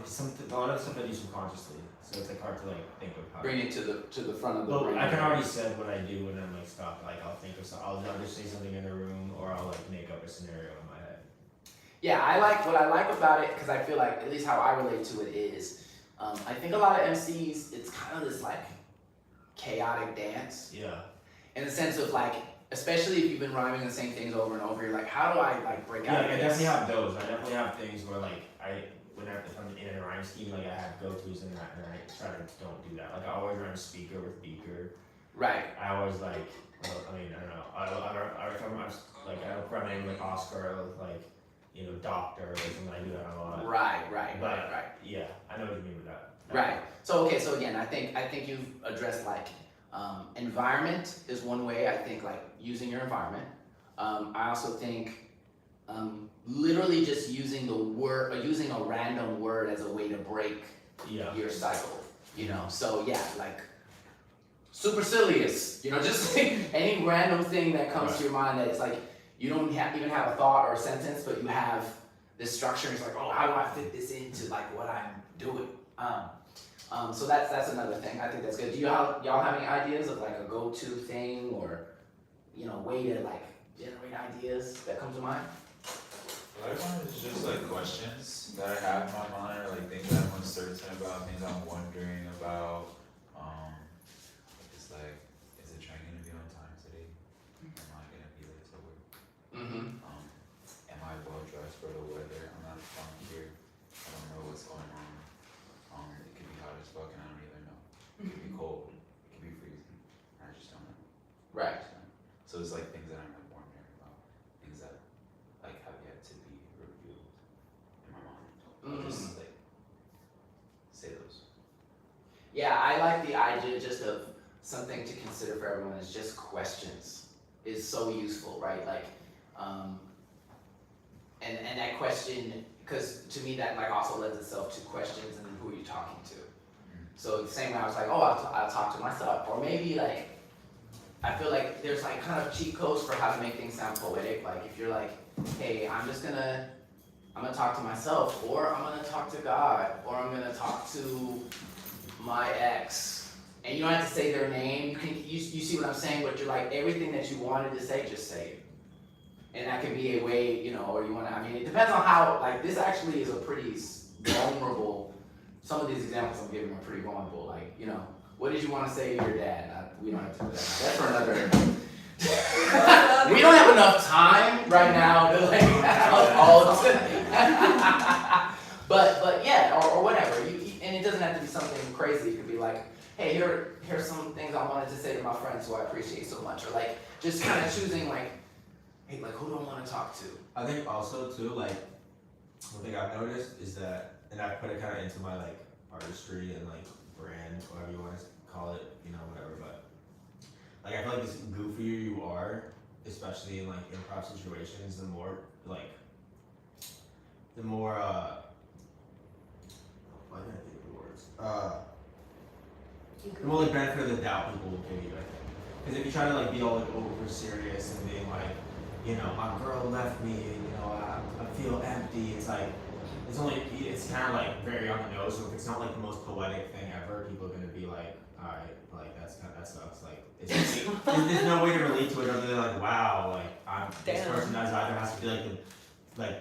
lot of stuff I do subconsciously. so it's like hard to like think of how. Bring it to the front of the Well, brain. I can already said what I do when I'm like stuck. Like I'll think of I'll either say something in the room or I'll like make up a scenario in my head. Yeah, what I like about it, because I feel like, at least how I relate to it is, I think a lot of MCs, it's kind of this like chaotic dance. Yeah. In the sense of like, especially if you've been rhyming the same things over and over, you're like, how do I like break Yeah, out like, I of definitely this? have those. I definitely have things where like if I'm in a rhyme scheme, like I have go-tos in that, and I try to don't do that. Like I always rhyme speaker with beaker. Right. I always like, well, I mean, I don't know. If I'm like I don't rhyme in like Oscar with like, you know, doctor or something. I do that a lot. Right. Yeah, I know what you mean with that. Right. So okay. So again, I think you've addressed like environment is one way. I think like using your environment. I also think literally just using the word, or using a random word as a way to break your cycle. You know. So yeah, like supercilious. You know, just any random thing that comes to your mind that it's like you don't even have a thought or a sentence, but you have this structure. And it's like, oh, how do I fit this into like what I'm doing? So that's another thing. I think that's good. Do y'all have any ideas of like a go-to thing or, you know, way to like generate ideas that come to mind? A lot of times it's just like questions that I have in my mind, or like things that I'm uncertain about, things I'm wondering about. It's like, is the train gonna be on time today? Am I gonna be late to work? Mm-hmm. Am I well dressed for the weather? I'm not from here. I don't know what's going on. It could be hot as fuck and I don't even know. It could be cold. It could be freezing. I just don't know. Right. So it's like things that I'm like wondering about, things that like have yet to be revealed in my mind. I'll just like say those. Yeah, I like the idea just of something to consider for everyone is just questions is so useful, right? Like, and that question, because to me that like also lends itself to questions and who are you talking to. So the same way I was like, oh, I'll talk to myself, or maybe like, I feel like there's like kind of cheat codes for how to make things sound poetic. Like if you're like, hey, I'm gonna talk to myself, or I'm gonna talk to God, or I'm gonna talk to my ex. And you don't have to say their name. You see what I'm saying? But you're like, everything that you wanted to say, just say it. And that can be a way, you know, or you wanna, I mean, it depends on how, like this actually is a pretty vulnerable, some of these examples I'm giving are pretty vulnerable. Like, you know, what did you wanna say to your dad? We don't have to do that. That's for another. We don't have enough time right now to like have all of but yeah, or whatever. And it doesn't have to be something crazy. It could be like, hey, here's some things I wanted to say to my friends who I appreciate so much, or like just kind of choosing like, hey, like who do I want to talk to? I think also too, like one thing I've noticed is that, and I put it kind of into my like artistry and like brand, whatever you want to call it, you know, whatever. But like I feel like the goofier you are, especially in like improv situations, the more why can't I think of the words? The more like benefit of the doubt people will give you, I think. Because if you try to like be all like over serious and being like, you know, my girl left me, you know, I feel empty. It's like it's kind of like very on the nose. So if it's not like the most poetic thing ever, people are gonna be like, all right, like that sucks. Like there's no way to relate to it other than like, wow, like this person has to be like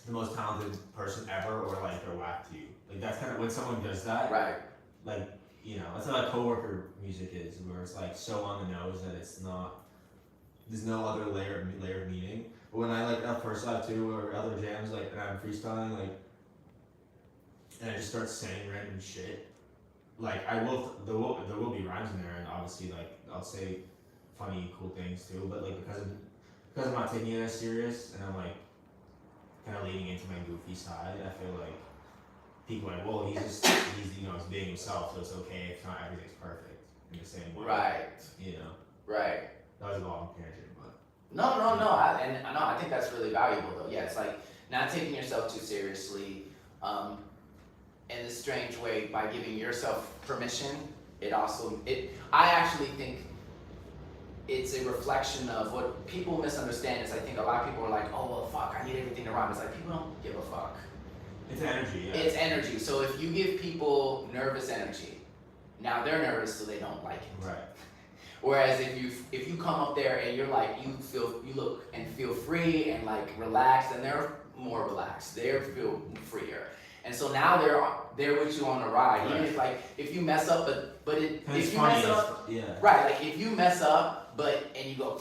the most talented person ever, or like they're whack to you. Like that's kind of when someone does that, Right. Like, you know, that's what like coworker music is, where it's like so on the nose that it's not. There's no other layer of meaning. But when I like first live too, or other jams, like and I'm freestyling, like, and I just start saying random shit, like there will be rhymes in there, and obviously like I'll say funny, cool things too. But like because I'm not taking it as serious, and I'm like kind of leaning into my goofy side, I feel like people are like, well, he's you know, he's being himself, so it's okay if not everything's perfect in the same way. Right. You know. Right. That was a long tangent, but. No. I think that's really valuable though. Yeah, it's like not taking yourself too seriously, in a strange way by giving yourself permission. I actually think it's a reflection of what people misunderstand is I think a lot of people are like, oh well fuck, I need everything to rhyme. It's like people don't give a fuck. It's energy, yeah. It's energy. So if you give people nervous energy, now they're nervous so they don't like it. Right. Whereas if you come up there and you're like you look and feel free and like relaxed, and they're more relaxed. They feel freer. And so now they're with you on the ride. Even if you mess up, if you mess up, yeah. right, like if you mess up, and you go,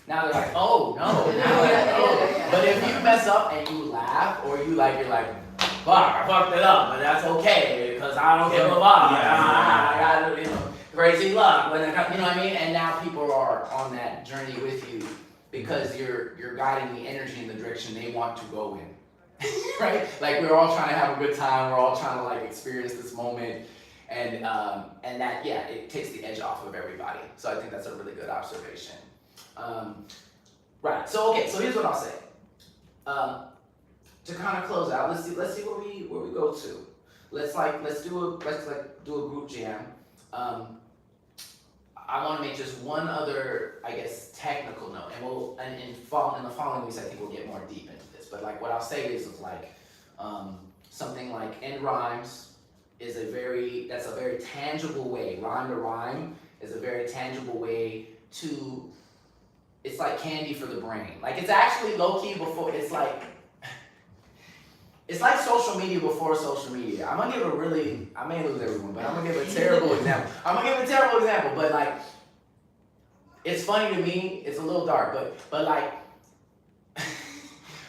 now they're like, oh no, now they're like, oh. But if you mess up and you laugh, or you're like, fuck, I fucked it up, but that's okay because I don't give a fuck. I got crazy luck when you know what I mean. And now people are on that journey with you because you're guiding the energy in the direction they want to go in. Right? Like we're all trying to have a good time. We're all trying to like experience this moment, and that it takes the edge off of everybody. So I think that's a really good observation. Right. So okay. So here's what I'll say. To kind of close out, let's see where we go to. Let's do a group jam. I want to make just one other, I guess, technical note, and in the following weeks I think we'll get more deep into this. But like what I'll say is like something like end rhymes is a very tangible way. Rhyme to rhyme is a very tangible way to. It's like candy for the brain. Like it's actually low key before. It's like social media before social media. I'm gonna give I may lose everyone, but I'm gonna give a terrible example. But like, it's funny to me. It's a little dark, but like,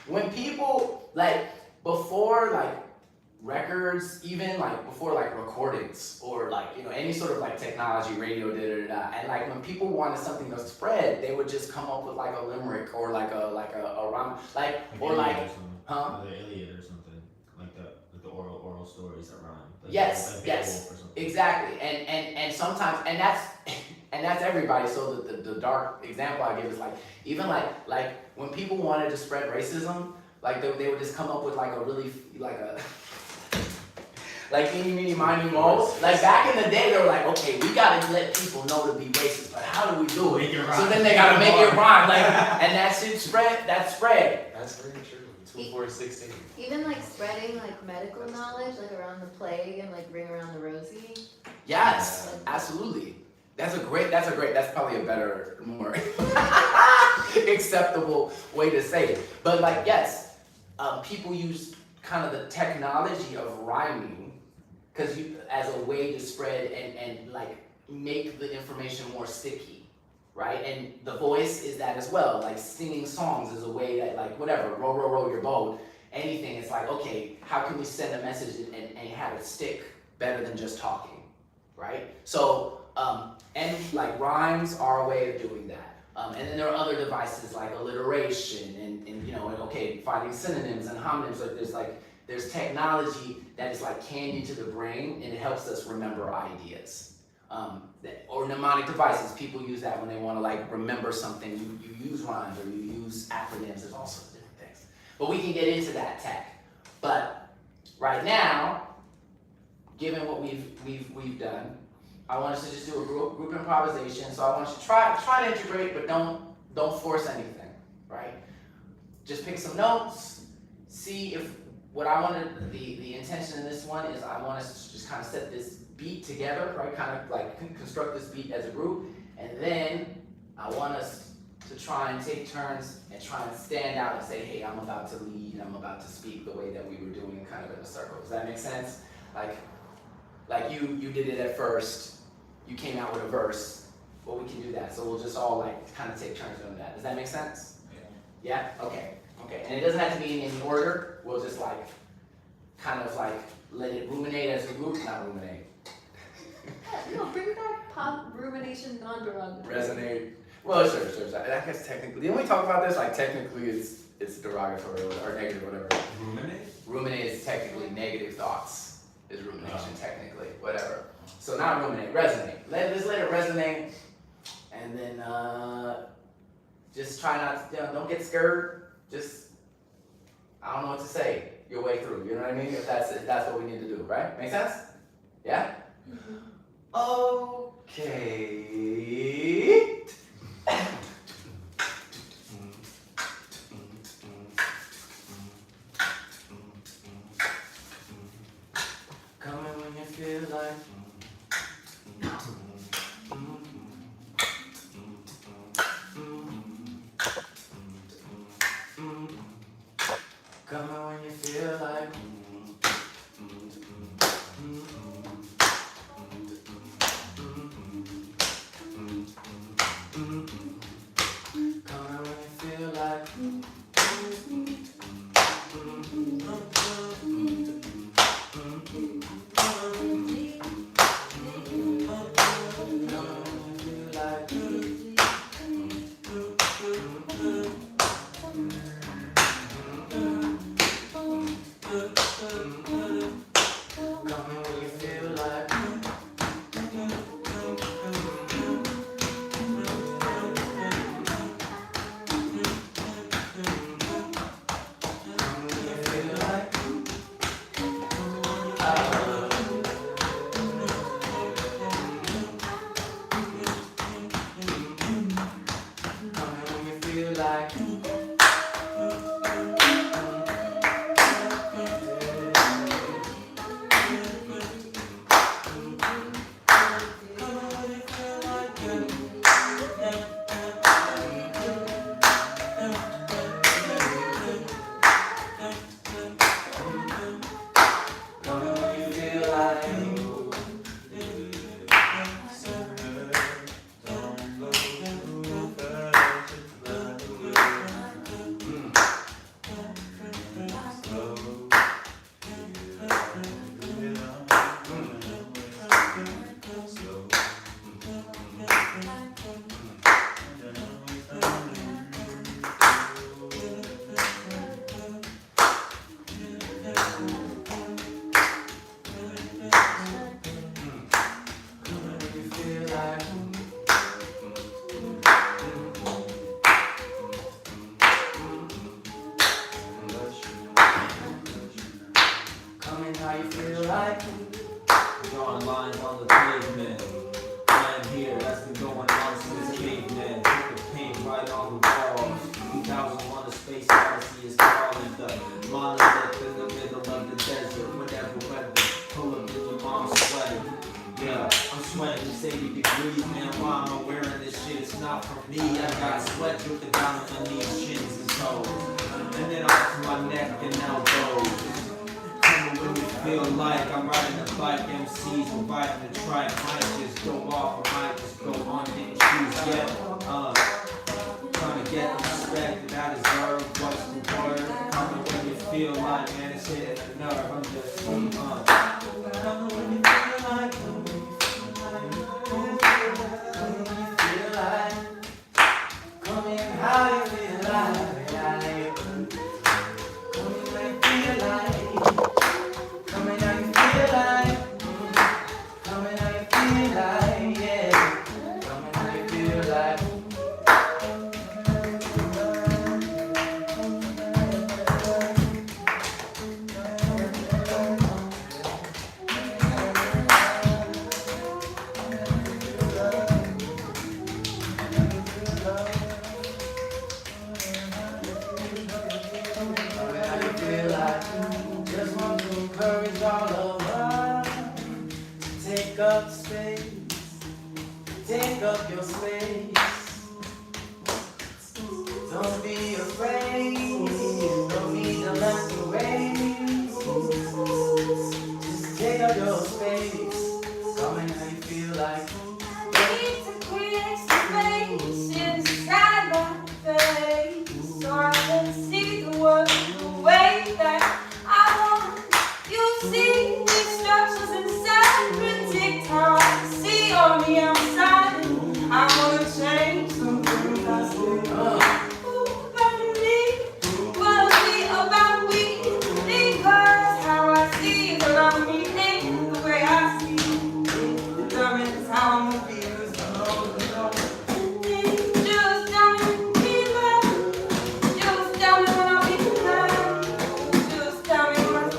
when people like before like records, even like before like recordings or like any sort of like technology, radio, and like when people wanted something to spread, they would just come up with like a limerick or like a rhyme, or like, huh? The Iliad or something. Like the oral stories that rhyme. Like Yes, Beowulf or something. exactly. And sometimes, and that's everybody. So the dark example I give is like, even like when people wanted to spread racism, like they would just come up with like a really, like eeny, meeny, miny, mo. Like back in the day, they were like, okay, we gotta let people know to be racist, but how do we do it? So then they gotta make it rhyme, like, and that shit spread. That's very true. 2, 4, 16. Even like spreading like medical knowledge, like around the plague and like Ring Around the Rosie. Yes, absolutely. That's probably a better, more acceptable way to say it. But like, yes, people use kind of the technology of rhyming as a way to spread and like make the information more sticky. Right? And the voice is that as well. Like singing songs is a way that like whatever, row, row, row your boat, anything, it's like, okay, how can we send a message and have it stick better than just talking, right? So, and like rhymes are a way of doing that. And then there are other devices like alliteration and finding synonyms and homonyms. Like there's technology that is like candy to the brain and it helps us remember ideas. Or mnemonic devices, people use that when they want to like remember something. You use rhymes or you use acronyms. There's all sorts of different things. But we can get into that tech. But right now, given what we've done, I want us to just do a group improvisation. So I want you to try to integrate, but don't force anything, right? Just pick some notes. See if what I wanted. The intention in this one is I want us to just kind of set this beat together, right? Kind of like construct this beat as a group, and then I want us to try and take turns and try and stand out and say, hey, I'm about to lead, I'm about to speak the way that we were doing kind of in a circle. Does that make sense? Like you did it at first, you came out with a verse, well, we can do that. So we'll just all like kind of take turns doing that. Does that make sense? Yeah? Okay. And it doesn't have to be in any order. We'll just like, kind of like let it ruminate as a group, not ruminate. No, bring back pop rumination non-derogatory. Resonate. Well, sure. I guess technically, didn't we talk about this? Like technically it's derogatory or negative, whatever. Ruminate? Ruminate is technically negative thoughts. Is rumination technically, whatever. So not ruminate, resonate. Just let it resonate, and then just try not to, don't get scared. Just, I don't know what to say. Your way through. You know what I mean? If that's what we need to do, right? Make sense? Yeah. Mm-hmm. Okay. like? Coming how you feel like? Drawing lines on the pavement. I am here, that's been going on since cavemen. Put the paint right on the walls. 2001 The Space Odyssey is calling. The monolith in the middle of the desert. Whatever weather, pull up in your mom's sweater. Yeah, I'm sweating, it's 80 degrees, man. Why am I wearing this shit? It's not for me. I got sweat dripping down on my knees, shins, and toes. And then off to my neck and elbows. When you feel like I'm riding a bike, MCs will riding the trike. Might just go off, or might just go on, didn't choose yet. Trying to get the respect that I deserve. What's the word? Coming when you feel like, man, it's hitting a nerve. I'm just coming when you feel like, Feel like? Coming how you feel like? Coming how you feel like? Coming how you feel like? Coming how you feel like? Yeah. Coming how you feel like? Coming how you feel like? Just want to encourage all of us to take up space. Take up your space. Don't be afraid. Don't need to let you wait. Just take up your space. Coming how you feel like? Need to create space inside my face so I can see the world the way that I want. You see these structures inside, predict how I see on the outside. I wanna change something I see. About me, what I see about we, because how I see about me ain't the way I see. Determines how I'm gonna feel. Just tell me when we love. Just tell me when I'll be alive. Just tell me when I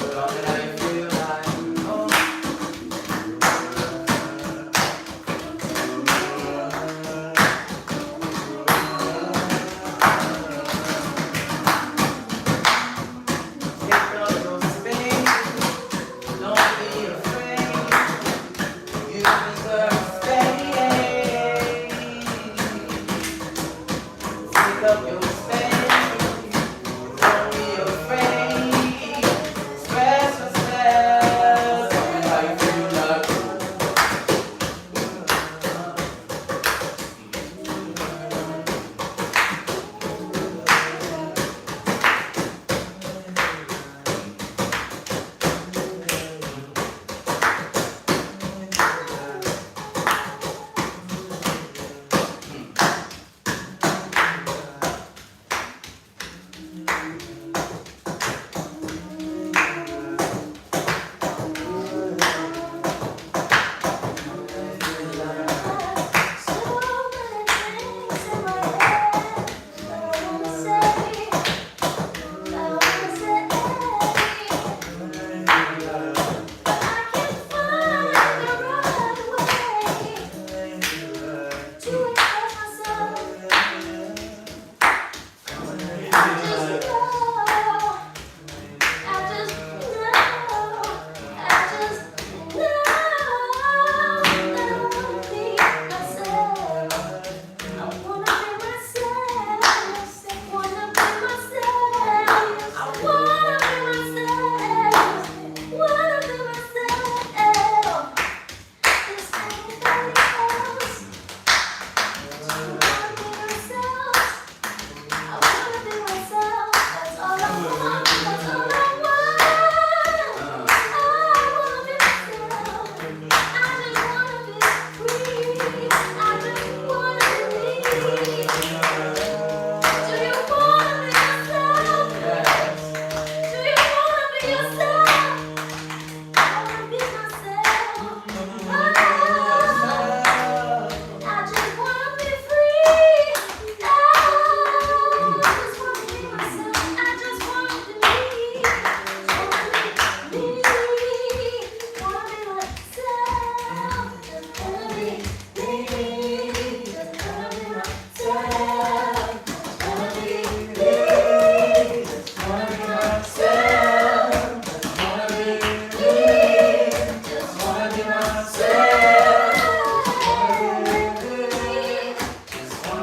Coming how you feel like? Oh. Take up your space. Don't be afraid. You deserve space. Take up your space. Don't be afraid. Express yourself. Coming how you feel like?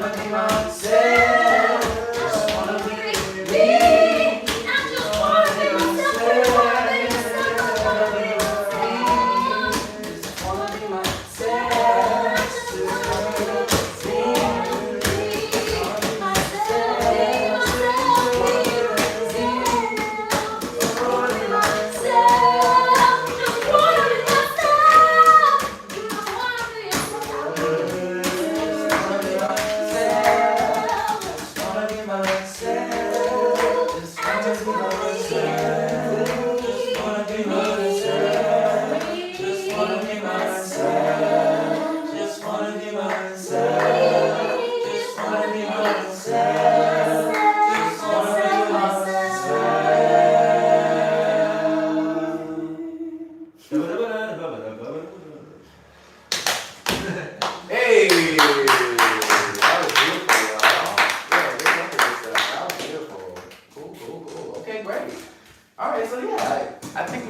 wanna be myself. Just wanna be me. I just wanna be myself. I wanna be myself. I wanna be myself. Just wanna be myself. Just wanna be Hey! That was beautiful, y'all. Yeah, good luck with this stuff. That was beautiful. Cool. Okay, great. Alright, so yeah, I think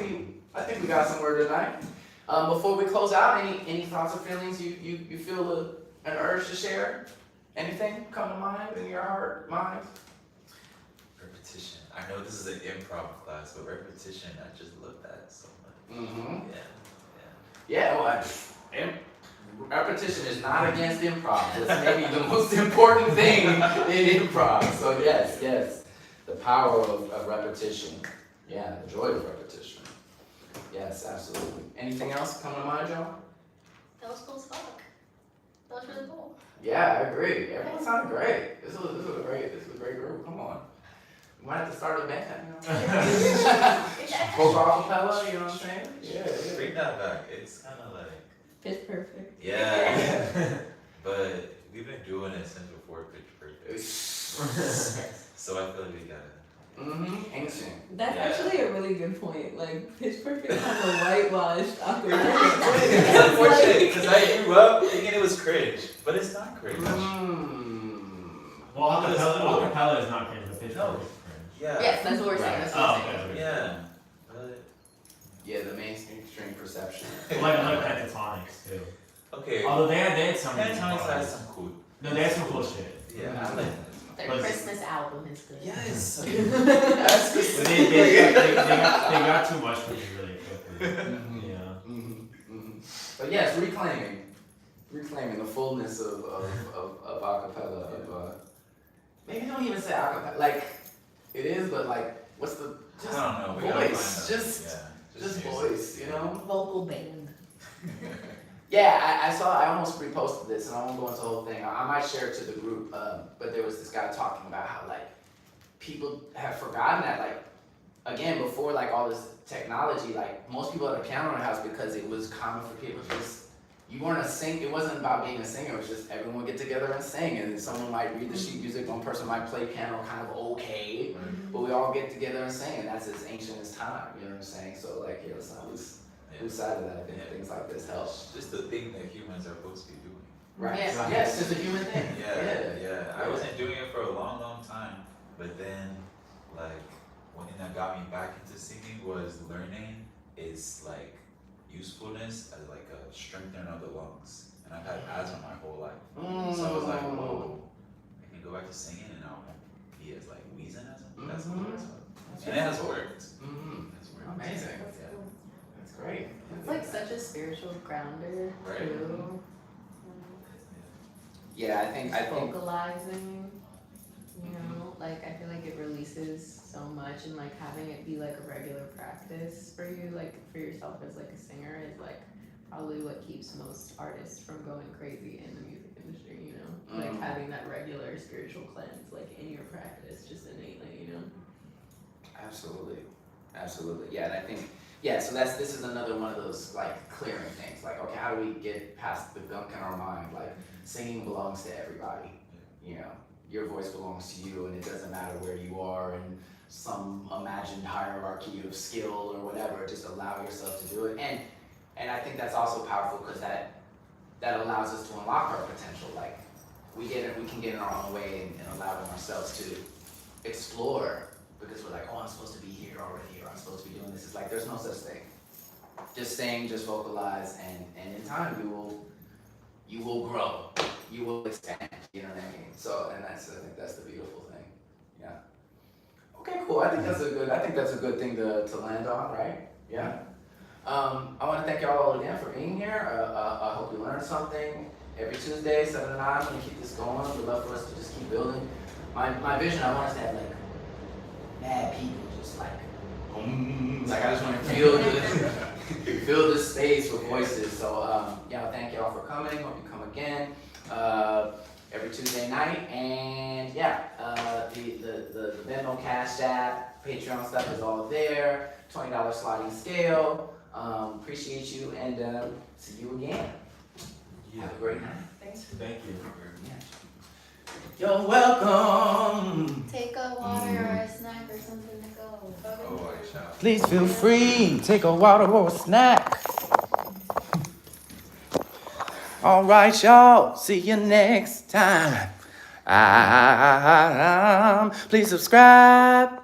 we got somewhere tonight. Before we close out, any thoughts or feelings you feel an urge to share? Anything come to mind in your heart, mind? Repetition. I know this is an improv class, but repetition, I just love that so much. Mm-hmm. Yeah. Yeah, well, repetition is not against improv. It's maybe the most important thing in improv. So yes, the power of repetition. Yeah, the joy of repetition. Yes, absolutely. Anything else come to mind, Joe? That was cool as fuck. That was really cool. Yeah, I agree. Everyone sounded great. This was a great group. Come on. We might have to start a band, you know? Vocal acapella, you know what I'm saying? Yeah. Bring that back. It's kind of like, Pitch Perfect. yeah. But we've been doing it since before Pitch Perfect. So I feel like we got it. Mm-hmm. Ancient. That's Yeah. actually a really good point. Like, Pitch Perfect has a whitewashed acapella. It's unfortunate because I grew up thinking it was cringe, but it's not cringe. Well, acapella is not cringe, but pitch No. perfect is cringe. Yeah. Yes, that's what we're saying. That's what Oh, we're saying. okay. Yeah. But Yeah, the mainstream perception. Like pentatonics too. okay. Although they had some. Pentatonics has some cool. No, they had some cool shit. Yeah, I like that. Their But- Christmas album is good. Yes. But they got too much for me really quickly. Yeah. But yes, reclaiming the fullness of acapella. Maybe don't even say acapella. Like it is, but like what's the I don't know. We gotta voice? find Just music. voice, you know? Vocal band. Yeah, I saw. I almost reposted this, and I won't go into the whole thing. I might share it to the group. But there was this guy talking about how like people have forgotten that like again before like all this technology, like most people had a piano in their house because it was common for people to just you weren't a sing. It wasn't about being a singer. It was just everyone would get together and sing, and someone might read the sheet music. One person might play piano, kind of okay, but we all get together and sing, and that's as ancient as time. You know what I'm saying? So like, yeah, let's not lose sight of that. I think things like this help. Just the thing that humans are supposed to be doing. Right. Yeah. Yeah, it's just a human thing. Yeah. I wasn't doing it for a long time, but then like one thing that got me back into singing was learning its like usefulness as like a strengthener of the lungs. And I've had asthma my whole life, so I was like, whoa, I can go back to singing and I won't be as like wheezing as that's what it was. And it has worked. Mm-hmm. It's worked. Amazing. Yeah. That's great. It's like such a spiritual grounder Right. too. Yeah, I think Vocalizing, you know, like I feel like it releases so much, and like having it be like a regular practice for you, like for yourself as like a singer, is like probably what keeps most artists from going crazy in the music industry. You know, like having that regular spiritual cleanse, like in your practice, just innately. You know. Absolutely. Yeah, and I think so this is another one of those like clearing things. Like, okay, how do we get past the gunk in our mind? Like singing belongs to everybody. You know, your voice belongs to you, and it doesn't matter where you are in some imagined hierarchy of skill or whatever. Just allow yourself to do it, and I think that's also powerful because that allows us to unlock our potential. Like we can get in our own way and allowing ourselves to explore because we're like, oh, I'm supposed to be here already, or I'm supposed to be doing this. It's like there's no such thing. Just sing, just vocalize, and in time you will grow, you will expand. You know what I mean? So, and I think that's the beautiful thing. Yeah. Okay, cool. I think that's a good thing to land on, right? Yeah. I want to thank y'all all again for being here. I hope you learned something. Every Tuesday, 7 to 9, I'm gonna keep this going. We'd love for us to just keep building. My vision, I want us to have like mad people, just like, like I just want to fill this space with voices. So yeah, thank y'all for coming. Hope you come again every Tuesday night. And yeah, the Venmo, Cash App, Patreon stuff is all there. $20 sliding scale. Appreciate you and see you again. Yeah. Have a great night. Thanks. Thank you. You're welcome. Take a water or a snack or something to go. Oh, I shall. Please feel free. Take a water or a snack. All right, y'all. See you next time. Please subscribe.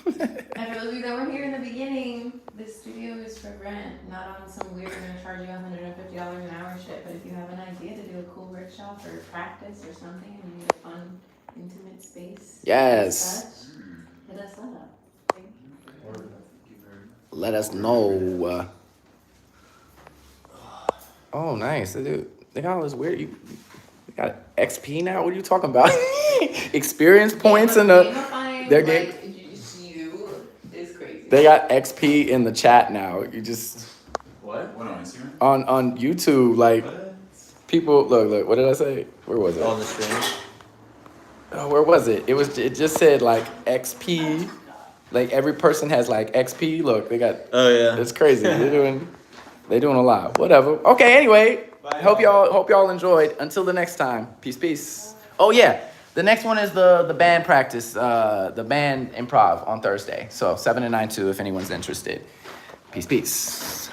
And for those of you that were here in the beginning, this studio is for rent, not on some weird, we're gonna charge you $150 an hour shit. But if you have an idea to do a cool workshop or practice or something and you need a fun, intimate space, Yes. hit us up. Let us know. Oh, nice. They got all this weird. They got XP now. What are you talking about? Experience points in the. They're Like, getting. you is crazy. They got XP in the chat now. You just What? What on Instagram? on YouTube, like What? people. Look. What did I say? Where was it? On the screen. Oh, where was it? It just said like XP. Like every person has like XP. Look, they got. Oh yeah. It's crazy. They're doing a lot. Whatever. Okay. Anyway, Bye, hope y'all enjoyed. Until the next time. Peace. Oh yeah. The next one is the band practice, the band improv on Thursday. So 7 to 9 too, if anyone's interested. Peace.